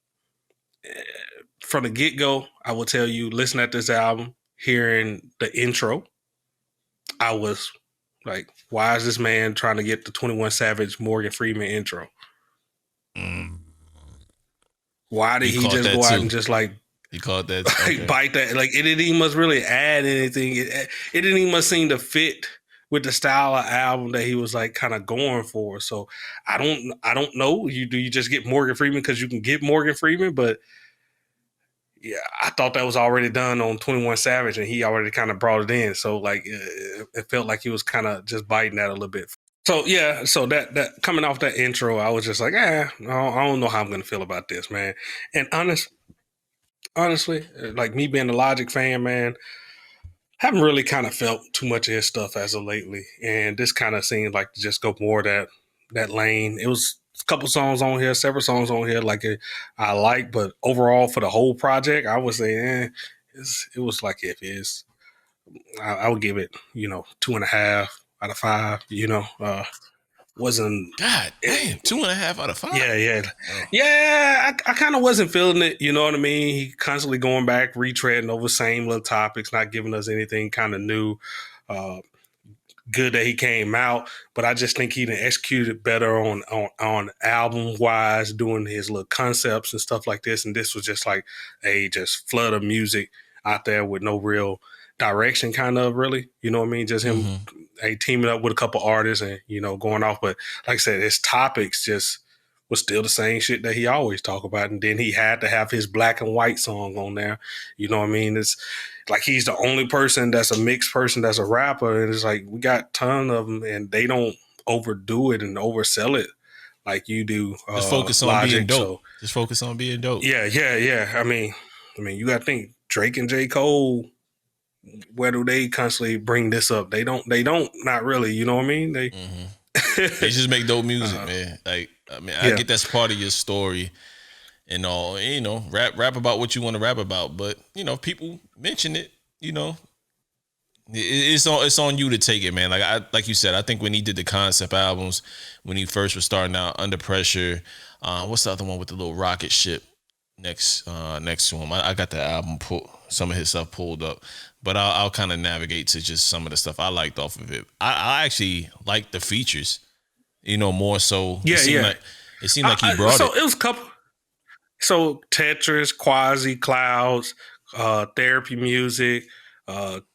[SPEAKER 1] from the get-go, I will tell you, listening at this album, hearing the intro, I was like, why is this man trying to get the 21 Savage Morgan Freeman intro? Why did he just go out and just like
[SPEAKER 2] you called that
[SPEAKER 1] like bite that? Like it didn't even must really add anything. It didn't even must seem to fit with the style of album that he was like kind of going for. So I don't know. Do you just get Morgan Freeman because you can get Morgan Freeman? But yeah, I thought that was already done on 21 Savage and he already kind of brought it in. So like it felt like he was kind of just biting that a little bit. So yeah, so that coming off that intro, I was just like, I don't know how I'm gonna feel about this, man. And honestly, like me being a Logic fan, man, haven't really kind of felt too much of his stuff as of lately. And this kind of seemed like to just go more that lane. It was a couple songs on here, several songs on here like I like, but overall for the whole project, I would say it was like if it's I would give it, 2.5 out of 5, wasn't
[SPEAKER 2] God damn 2.5 out of 5.
[SPEAKER 1] Yeah. I kind of wasn't feeling it. You know what I mean? He constantly going back, retreading over same little topics, not giving us anything kind of new. good that he came out, but I just think he done executed better on album wise, doing his little concepts and stuff like this. And this was just like a just flood of music out there with no real direction, kind of really. You know what I mean? Just him teaming up with a couple artists and going off. But like I said, his topics just was still the same shit that he always talk about. And then he had to have his black and white song on there. You know what I mean? It's like he's the only person that's a mixed person that's a rapper, and it's like we got a ton of them, and they don't overdo it and oversell it like you do.
[SPEAKER 2] Just focus on
[SPEAKER 1] Logic,
[SPEAKER 2] being dope.
[SPEAKER 1] so
[SPEAKER 2] Just focus on being dope.
[SPEAKER 1] yeah. I mean, you got to think Drake and J. Cole. Where do they constantly bring this up? They don't. Not really. You know what I mean? They
[SPEAKER 2] They just make dope music, man. Like, I mean, I get that's part of your story and all. Rap about what you want to rap about, but people mention it. It's on you to take it, man. Like you said, I think when he did the concept albums, when he first was starting out, Under Pressure. What's the other one with the little rocket ship next to him? I got the album some of his stuff pulled up, but I'll kind of navigate to just some of the stuff I liked off of it. I actually like the features, more so.
[SPEAKER 1] Yeah,
[SPEAKER 2] It seemed like he brought
[SPEAKER 1] so
[SPEAKER 2] it.
[SPEAKER 1] It was a couple. So Tetris, Quasi, Clouds, Therapy Music,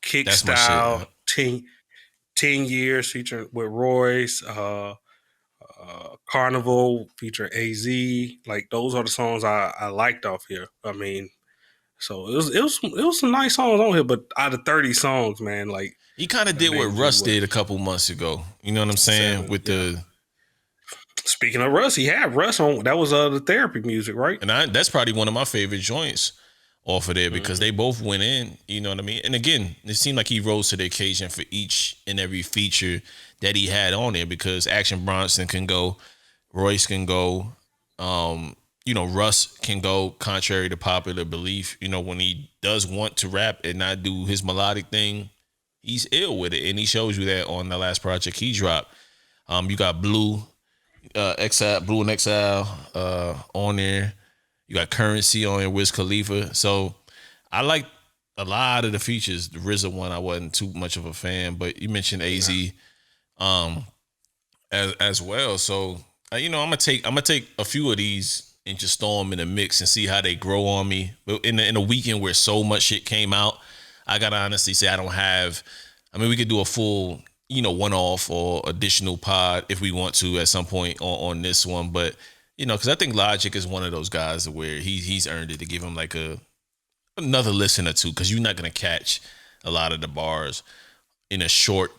[SPEAKER 1] Kick
[SPEAKER 2] That's my
[SPEAKER 1] Style,
[SPEAKER 2] shit,
[SPEAKER 1] 10 Years featuring with Royce, Carnival featuring AZ. Like those are the songs I liked off here. I mean, so it was some nice songs on here, but out of 30 songs, man, like
[SPEAKER 2] He kind of did what Russ did a couple months ago. You know what I'm saying?
[SPEAKER 1] Speaking of Russ, he had Russ on. That was the Therapy Music, right?
[SPEAKER 2] And that's probably one of my favorite joints off of there because they both went in. You know what I mean? And again, it seemed like he rose to the occasion for each and every feature that he had on there because Action Bronson can go, Royce can go, Russ can go contrary to popular belief. When he does want to rap and not do his melodic thing, he's ill with it. And he shows you that on the last project he dropped. You got Blue and Exile on there. You got Currency on there, Wiz Khalifa. So I like a lot of the features. The RZA one, I wasn't too much of a fan, but you mentioned AZ as well. So I'm gonna take a few of these and just throw them in a mix and see how they grow on me. But in a weekend where so much shit came out, I gotta honestly say I don't have. I mean, we could do a full one-off or additional pod if we want to at some point on this one, but because I think Logic is one of those guys where he's earned it to give him like another listen or two because you're not gonna catch a lot of the bars in a short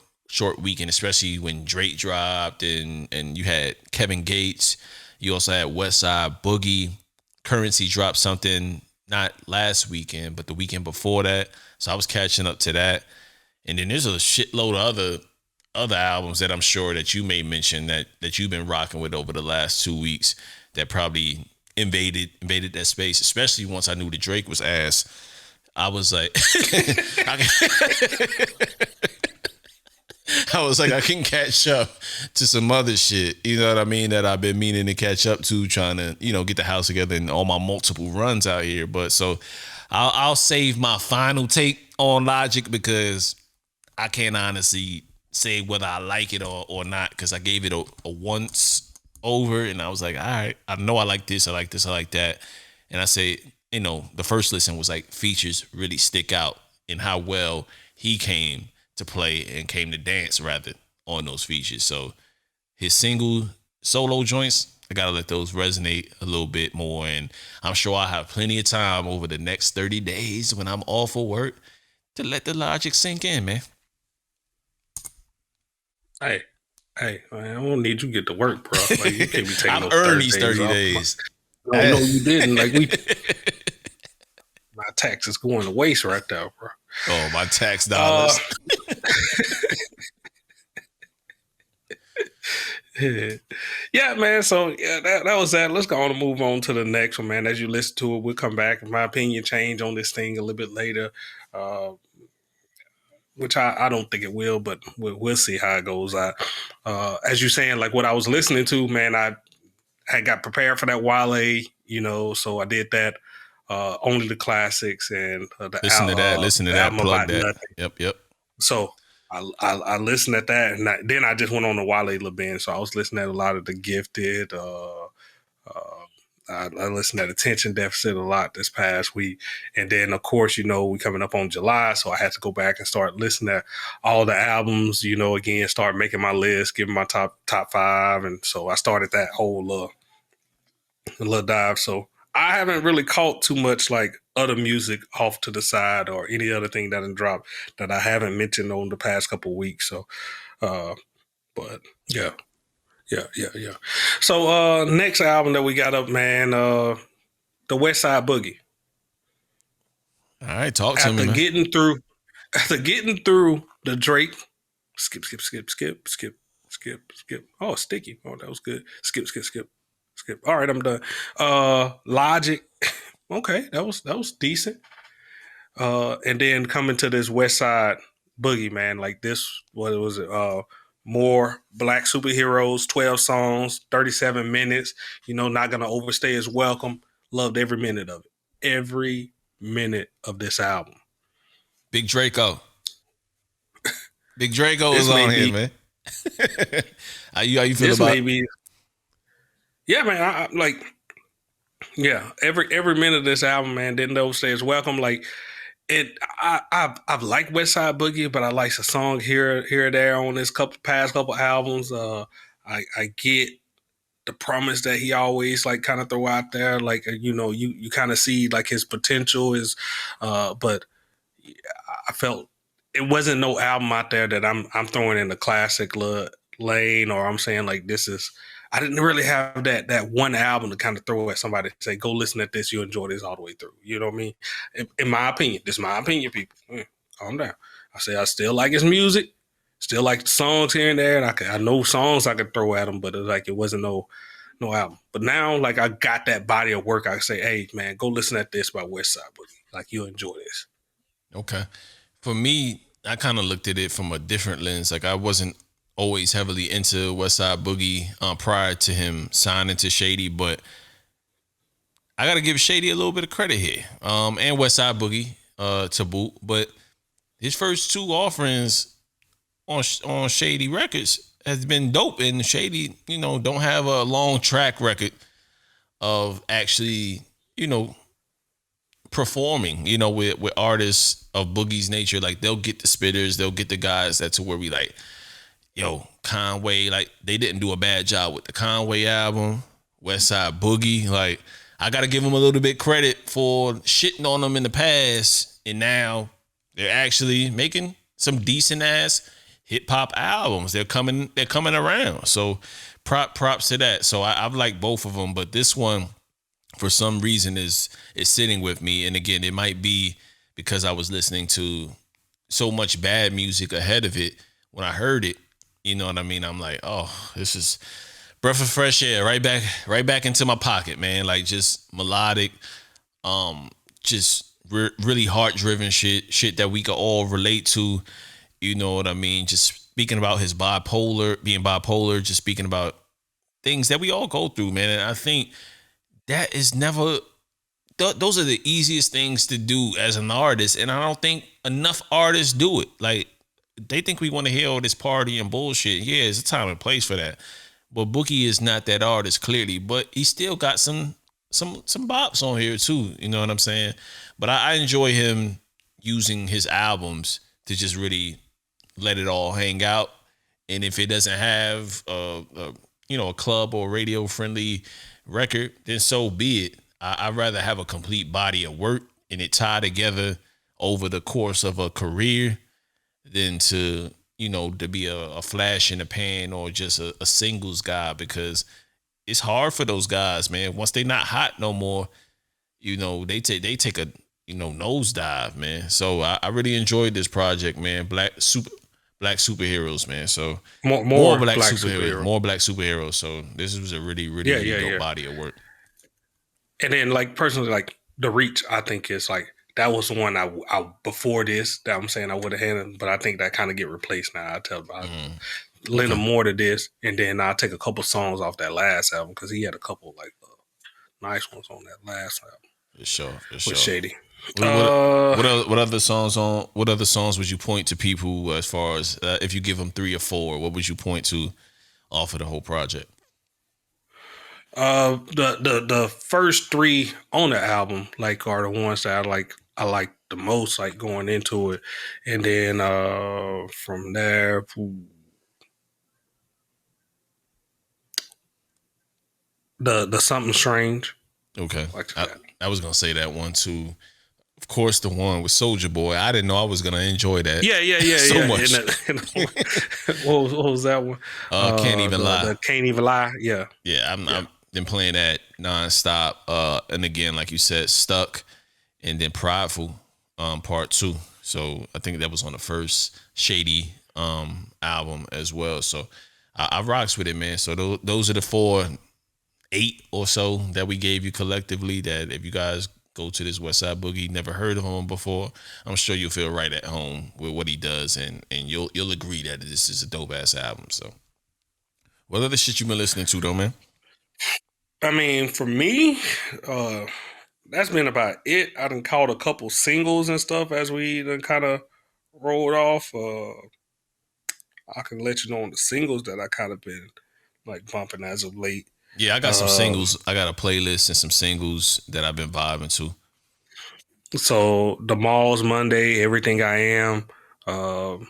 [SPEAKER 2] weekend, especially when Drake dropped and you had Kevin Gates. You also had Westside Boogie. Currency dropped something not last weekend, but the weekend before that. So I was catching up to that. And then there's a shitload of other albums that I'm sure that you may mention that you've been rocking with over the last 2 weeks that probably invaded that space, especially once I knew that Drake was ass. I was like, I can catch up to some other shit, you know what I mean, that I've been meaning to catch up to, trying to, get the house together and all my multiple runs out here. But so I'll save my final take on Logic because I can't honestly say whether I like it or not because I gave it a once over and I was like, all right, I know I like this, I like that. And I say, the first listen was like features really stick out in how well he came to play and came to dance rather on those features. So his single solo joints, I gotta let those resonate a little bit more. And I'm sure I'll have plenty of time over the next 30 days when I'm off for work to let the Logic sink in, man.
[SPEAKER 1] Hey, man, I don't need you to get to work, bro. Like, you can't be taking
[SPEAKER 2] I've
[SPEAKER 1] those
[SPEAKER 2] earned these
[SPEAKER 1] 30
[SPEAKER 2] 30
[SPEAKER 1] days.
[SPEAKER 2] days.
[SPEAKER 1] No, you didn't. Like my tax is going to waste right there, bro.
[SPEAKER 2] Oh, my tax dollars.
[SPEAKER 1] Yeah, man. So yeah, that was that. Let's go on and move on to the next one, man. As you listen to it, we'll come back. In my opinion, change on this thing a little bit later. Which I don't think it will, but we'll see how it goes. As you're saying, like what I was listening to, man, I got prepared for that Wale, so I did that. Only the classics and the
[SPEAKER 2] Listen to that. Plug that.
[SPEAKER 1] Nothing.
[SPEAKER 2] Yep.
[SPEAKER 1] So I listened at that, and then I just went on the Wale binge. So I was listening at a lot of The Gifted. I listened at Attention Deficit a lot this past week, and then of course, we coming up on July, so I had to go back and start listening to all the albums. Again, start making my list, giving my top five, and so I started that whole little dive. So I haven't really caught too much like other music off to the side or any other thing that done dropped that I haven't mentioned on the past couple of weeks. So, uh, but yeah. Yeah. So next album that we got up, man, the Westside Boogie.
[SPEAKER 2] All right, talk to me,
[SPEAKER 1] After
[SPEAKER 2] man.
[SPEAKER 1] getting through after getting through the Drake, skip. Oh, sticky. Oh, that was good. Skip. All right, I'm done. Logic. Okay, that was decent. And then coming to this West Side Boogie, man, like this, what was it? More black superheroes, 12 songs, 37 minutes. Not gonna overstay his welcome. Loved every minute of it. Every minute of this album.
[SPEAKER 2] Big Draco. Big Draco is
[SPEAKER 1] This may
[SPEAKER 2] on here,
[SPEAKER 1] be.
[SPEAKER 2] man. How you feel
[SPEAKER 1] This
[SPEAKER 2] about
[SPEAKER 1] may be. Yeah, man. I like. Yeah, every minute of this album, man, didn't overstay his welcome. Like it, I've liked Westside Boogie, but I like the song here or there on this past couple albums. I get the promise that he always like kind of throw out there, like you kind of see like his potential is, but I felt it wasn't no album out there that I'm throwing in the classic lane, or I'm saying like this is. I didn't really have that one album to kind of throw at somebody and say, go listen to this, you enjoy this all the way through. You know what I mean? In my opinion, this is my opinion, people. Calm down. I say I still like his music, still like the songs here and there, and I know songs I could throw at him, but it wasn't no album. But now, like I got that body of work, I say, hey man, go listen at this by Westside Boogie. Like you'll enjoy this.
[SPEAKER 2] Okay. For me, I kind of looked at it from a different lens. Like I wasn't always heavily into Westside Boogie prior to him signing to Shady, but I got to give Shady a little bit of credit here, and Westside Boogie to boot. But his first two offerings on Shady Records has been dope, and Shady, don't have a long track record of actually, performing, with artists of Boogie's nature. Like they'll get the spitters, they'll get the guys that to where we like, yo, Conway, like they didn't do a bad job with the Conway album, Westside Boogie. Like I gotta give them a little bit credit for shitting on them in the past, and now they're actually making some decent ass hip hop albums. They're coming around. So props to that. So I've liked both of them, but this one for some reason is sitting with me. And again, it might be because I was listening to so much bad music ahead of it. When I heard it, you know what I mean? I'm like, oh, this is breath of fresh air, right back into my pocket, man. Like just melodic, just really heart driven shit that we could all relate to. You know what I mean? Just speaking about his being bipolar, just speaking about things that we all go through, man. And I think that is never. Those are the easiest things to do as an artist, and I don't think enough artists do it. Like they think we want to hear all this party and bullshit. Yeah, there's a time and place for that. But Boogie is not that artist clearly, but he still got some bops on here too. You know what I'm saying? But I enjoy him using his albums to just really let it all hang out. And if it doesn't have a club or radio friendly record, then so be it. I'd rather have a complete body of work and it tie together over the course of a career than to be a flash in the pan or just a singles guy, because it's hard for those guys, man. Once they not hot no more, they take a nosedive, man. So I really enjoyed this project, man. Black superheroes, man. So
[SPEAKER 1] More black superheroes.
[SPEAKER 2] More black superheroes. So this was a really dope body of work.
[SPEAKER 1] And then like personally, like The Reach, I think is like that was the one I before this that I'm saying I would have handled, but I think that kind of get replaced now. I lend him more to this, and then I'll take a couple songs off that last album because he had a couple like nice ones on that last album.
[SPEAKER 2] For sure, for
[SPEAKER 1] with
[SPEAKER 2] sure.
[SPEAKER 1] Shady.
[SPEAKER 2] What what other songs on? What other songs would you point to people as far as if you give them 3 or 4? What would you point to off of the whole project?
[SPEAKER 1] The first three on the album like are the ones that I like the most, like going into it, and then from there, the something strange,
[SPEAKER 2] Okay,
[SPEAKER 1] like
[SPEAKER 2] I,
[SPEAKER 1] that.
[SPEAKER 2] I was gonna say that one too. Of course, the one with Soldier Boy. I didn't know I was gonna enjoy that so
[SPEAKER 1] Yeah.
[SPEAKER 2] much.
[SPEAKER 1] What was that one?
[SPEAKER 2] Can't even lie.
[SPEAKER 1] The Can't Even Lie. Yeah,
[SPEAKER 2] Yeah,
[SPEAKER 1] yeah.
[SPEAKER 2] I'm been playing that nonstop. And again, like you said, Stuck, and then Prideful, part 2. So I think that was on the first Shady album as well. So I rocks with it, man. So those are the 8 or so that we gave you collectively. That if you guys go to this Westside Boogie, never heard of him before, I'm sure you'll feel right at home with what he does, and you'll agree that this is a dope ass album. So what other shit you been listening to though, man?
[SPEAKER 1] I mean, for me, uh, that's been about it. I done caught a couple singles and stuff as we done kind of rolled off. I can let you know on the singles that I kind of been like bumping as of late.
[SPEAKER 2] Yeah, I got some
[SPEAKER 1] Um,
[SPEAKER 2] singles. I got a playlist and some singles that I've been vibing to.
[SPEAKER 1] so the Malls Monday, Everything I Am. Um,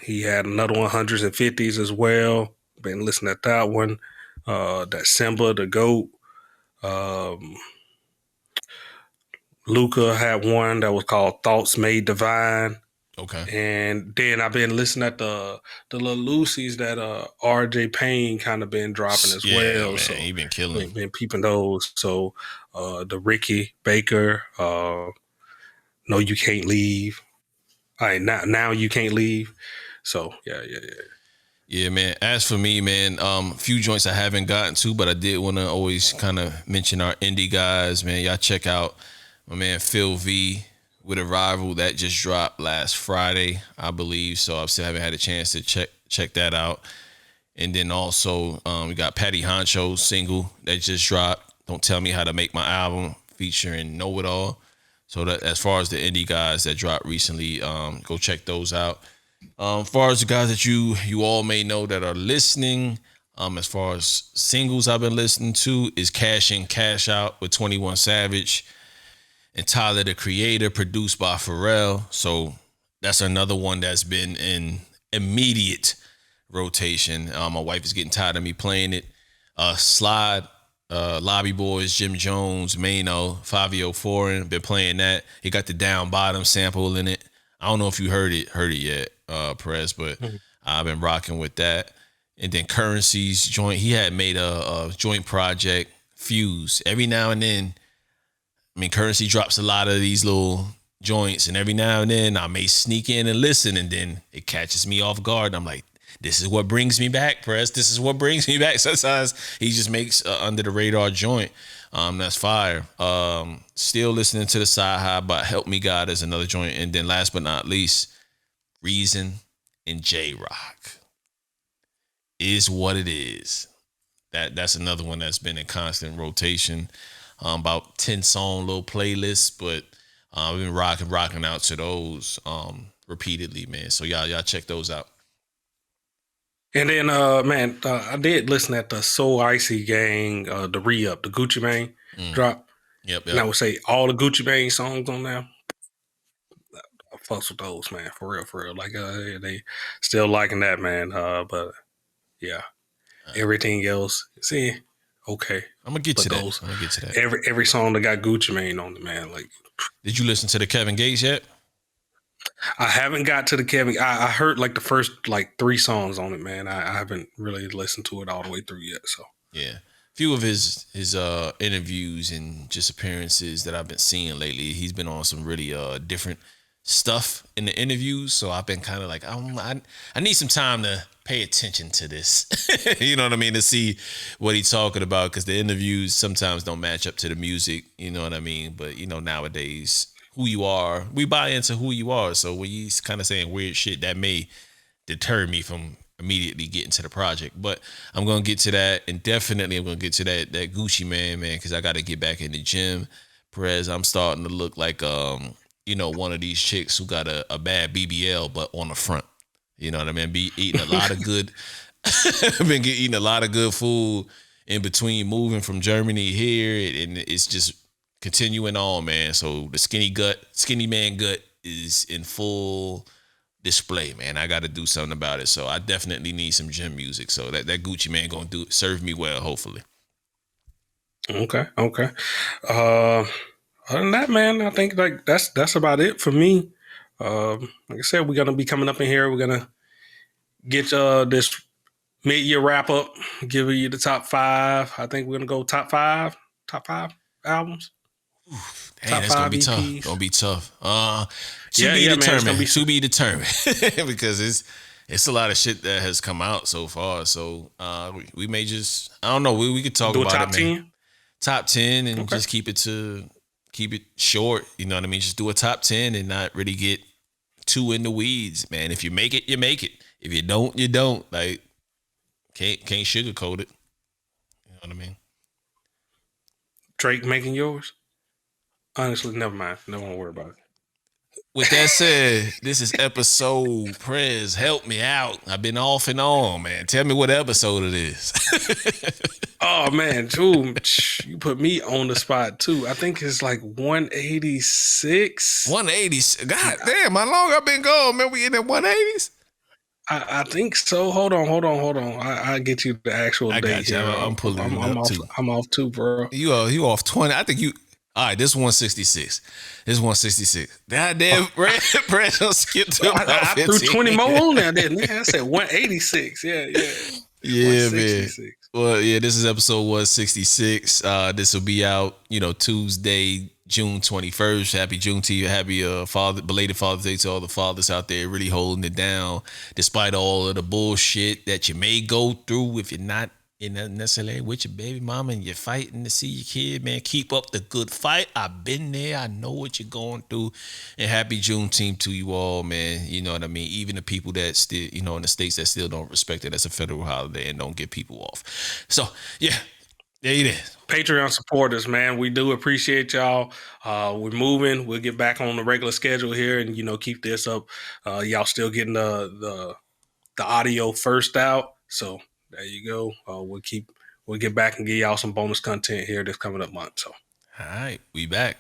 [SPEAKER 1] he had another one, hundreds and fifties as well. Been listening at that one. That Simba, the Goat. Um, Luca had one that was called Thoughts Made Divine.
[SPEAKER 2] Okay.
[SPEAKER 1] And then I've been listening at the little Lucy's that RJ Payne kind of been dropping as
[SPEAKER 2] Yeah,
[SPEAKER 1] well.
[SPEAKER 2] man,
[SPEAKER 1] So
[SPEAKER 2] he been killing.
[SPEAKER 1] been peeping those. So the Ricky Baker, No You Can't Leave. All right, now You Can't Leave. So yeah.
[SPEAKER 2] Yeah, man. As for me, man, few joints I haven't gotten to, but I did want to always kind of mention our indie guys, man. Y'all check out my man Phil V with Arrival that just dropped last Friday, I believe. So I still haven't had a chance to check that out. And then also we got Patty Honcho's single that just dropped. Don't Tell Me How to Make My Album featuring Know It All. So that as far as the indie guys that dropped recently, go check those out. As far as the guys that you all may know that are listening, as far as singles I've been listening to is Cash In Cash Out with 21 Savage and Tyler the Creator, produced by Pharrell. So that's another one that's been in immediate rotation. My wife is getting tired of me playing it. Slide, Lobby Boys, Jim Jones, Mano, Fabio Foreign, been playing that. He got the down bottom sample in it. I don't know if you heard it yet, Prez, but I've been rocking with that. And then Currency's joint, he had made a joint project, Fuse. Every now and then, I mean, Currency drops a lot of these little joints, and every now and then I may sneak in and listen, and then it catches me off guard. And I'm like, this is what brings me back, Press. This is what brings me back. Sometimes he just makes under the radar joint. That's fire. Still listening to the Side High by Help Me God is another joint. And then last but not least, Reason and J Rock is what it is. That's another one that's been in constant rotation. About 10 song little playlists, but we've been rocking out to those repeatedly, man. So y'all check those out.
[SPEAKER 1] And then man, I did listen at the Soul Icy Gang, the re-up, the Gucci Mane drop.
[SPEAKER 2] Yep.
[SPEAKER 1] And I would say all the Gucci Mane songs on there, I fucks with those, man, for real. Like they still liking that, man. But yeah, everything else, see, okay.
[SPEAKER 2] I'm gonna get
[SPEAKER 1] But
[SPEAKER 2] to that.
[SPEAKER 1] those
[SPEAKER 2] I'm gonna get to that.
[SPEAKER 1] every song that got Gucci Mane on it, man. Like,
[SPEAKER 2] Did you listen to the Kevin Gates yet?
[SPEAKER 1] I haven't got to the Kevin. I heard like the first like 3 songs on it, man. I haven't really listened to it all the way through yet. So
[SPEAKER 2] Yeah. Few of his interviews and just appearances that I've been seeing lately. He's been on some really different stuff in the interviews. So I've been kind of like, I need some time to pay attention to this. You know what I mean? To see what he's talking about, because the interviews sometimes don't match up to the music. You know what I mean? But you know, nowadays, who you are, we buy into who you are. So when he's kind of saying weird shit, that may deter me from immediately getting to the project. But I'm gonna get to that, and definitely I'm gonna get to that Gucci man, because I got to get back in the gym. Prez, I'm starting to look like one of these chicks who got a bad BBL but on the front. You know what I mean? Be eating a lot of good eating a lot of good food in between moving from Germany here, and it's just continuing on, man. So the skinny man gut is in full display, man. I got to do something about it. So I definitely need some gym music. So that Gucci man gonna serve me well, hopefully.
[SPEAKER 1] Okay. Other than that, man, I think like that's about it for me. Like I said, we're gonna be coming up in here. We're gonna get this mid-year wrap up. Give you the top 5. I think we're gonna go top five albums.
[SPEAKER 2] Dang, that's gonna be tough. Gonna be tough. To be determined. Man, to be determined. Because it's a lot of shit that has come out so far. So we may just, I don't know. We could talk about it, man. Top 10 and just keep it short. You know what I mean? Just do a top 10 and not really get too in the weeds, man. If you make it, you make it. If you don't, you don't. Like, can't sugarcoat it. You know what I mean?
[SPEAKER 1] Drake making yours? Honestly, never mind. Don't want to worry about it.
[SPEAKER 2] With that said, this is episode Prez. Help me out. I've been off and on, man. Tell me what episode it is.
[SPEAKER 1] Oh man, dude, you put me on the spot too. I think it's like 186.
[SPEAKER 2] 180. God damn, how long I've been gone, man? We in the 180s?
[SPEAKER 1] I think so. Hold on. I get you the actual date.
[SPEAKER 2] Got you. I'm pulling it up too.
[SPEAKER 1] I'm off too, bro.
[SPEAKER 2] You off 20. I think you. All right, this is 166. This is 166. God damn, Brad don't skip to
[SPEAKER 1] I threw 20 more on there, didn't I? I said 186. Yeah.
[SPEAKER 2] Yeah, man. Well, yeah, this is episode 166. This will be out, Tuesday, June 21st. Happy Juneteenth. Happy belated Father's Day to all the fathers out there really holding it down, despite all of the bullshit that you may go through if you're not necessarily with your baby mama and you're fighting to see your kid, man. Keep up the good fight. I've been there. I know what you're going through. And happy Juneteenth to you all, man. You know what I mean? Even the people that still, in the states that still don't respect it as a federal holiday and don't get people off. So, yeah. There it is.
[SPEAKER 1] Patreon supporters, man. We do appreciate y'all. We're moving. We'll get back on the regular schedule here and, keep this up. Y'all still getting the audio first out. So there you go. We'll get back and give y'all some bonus content here this coming up month. So
[SPEAKER 2] all right. We back.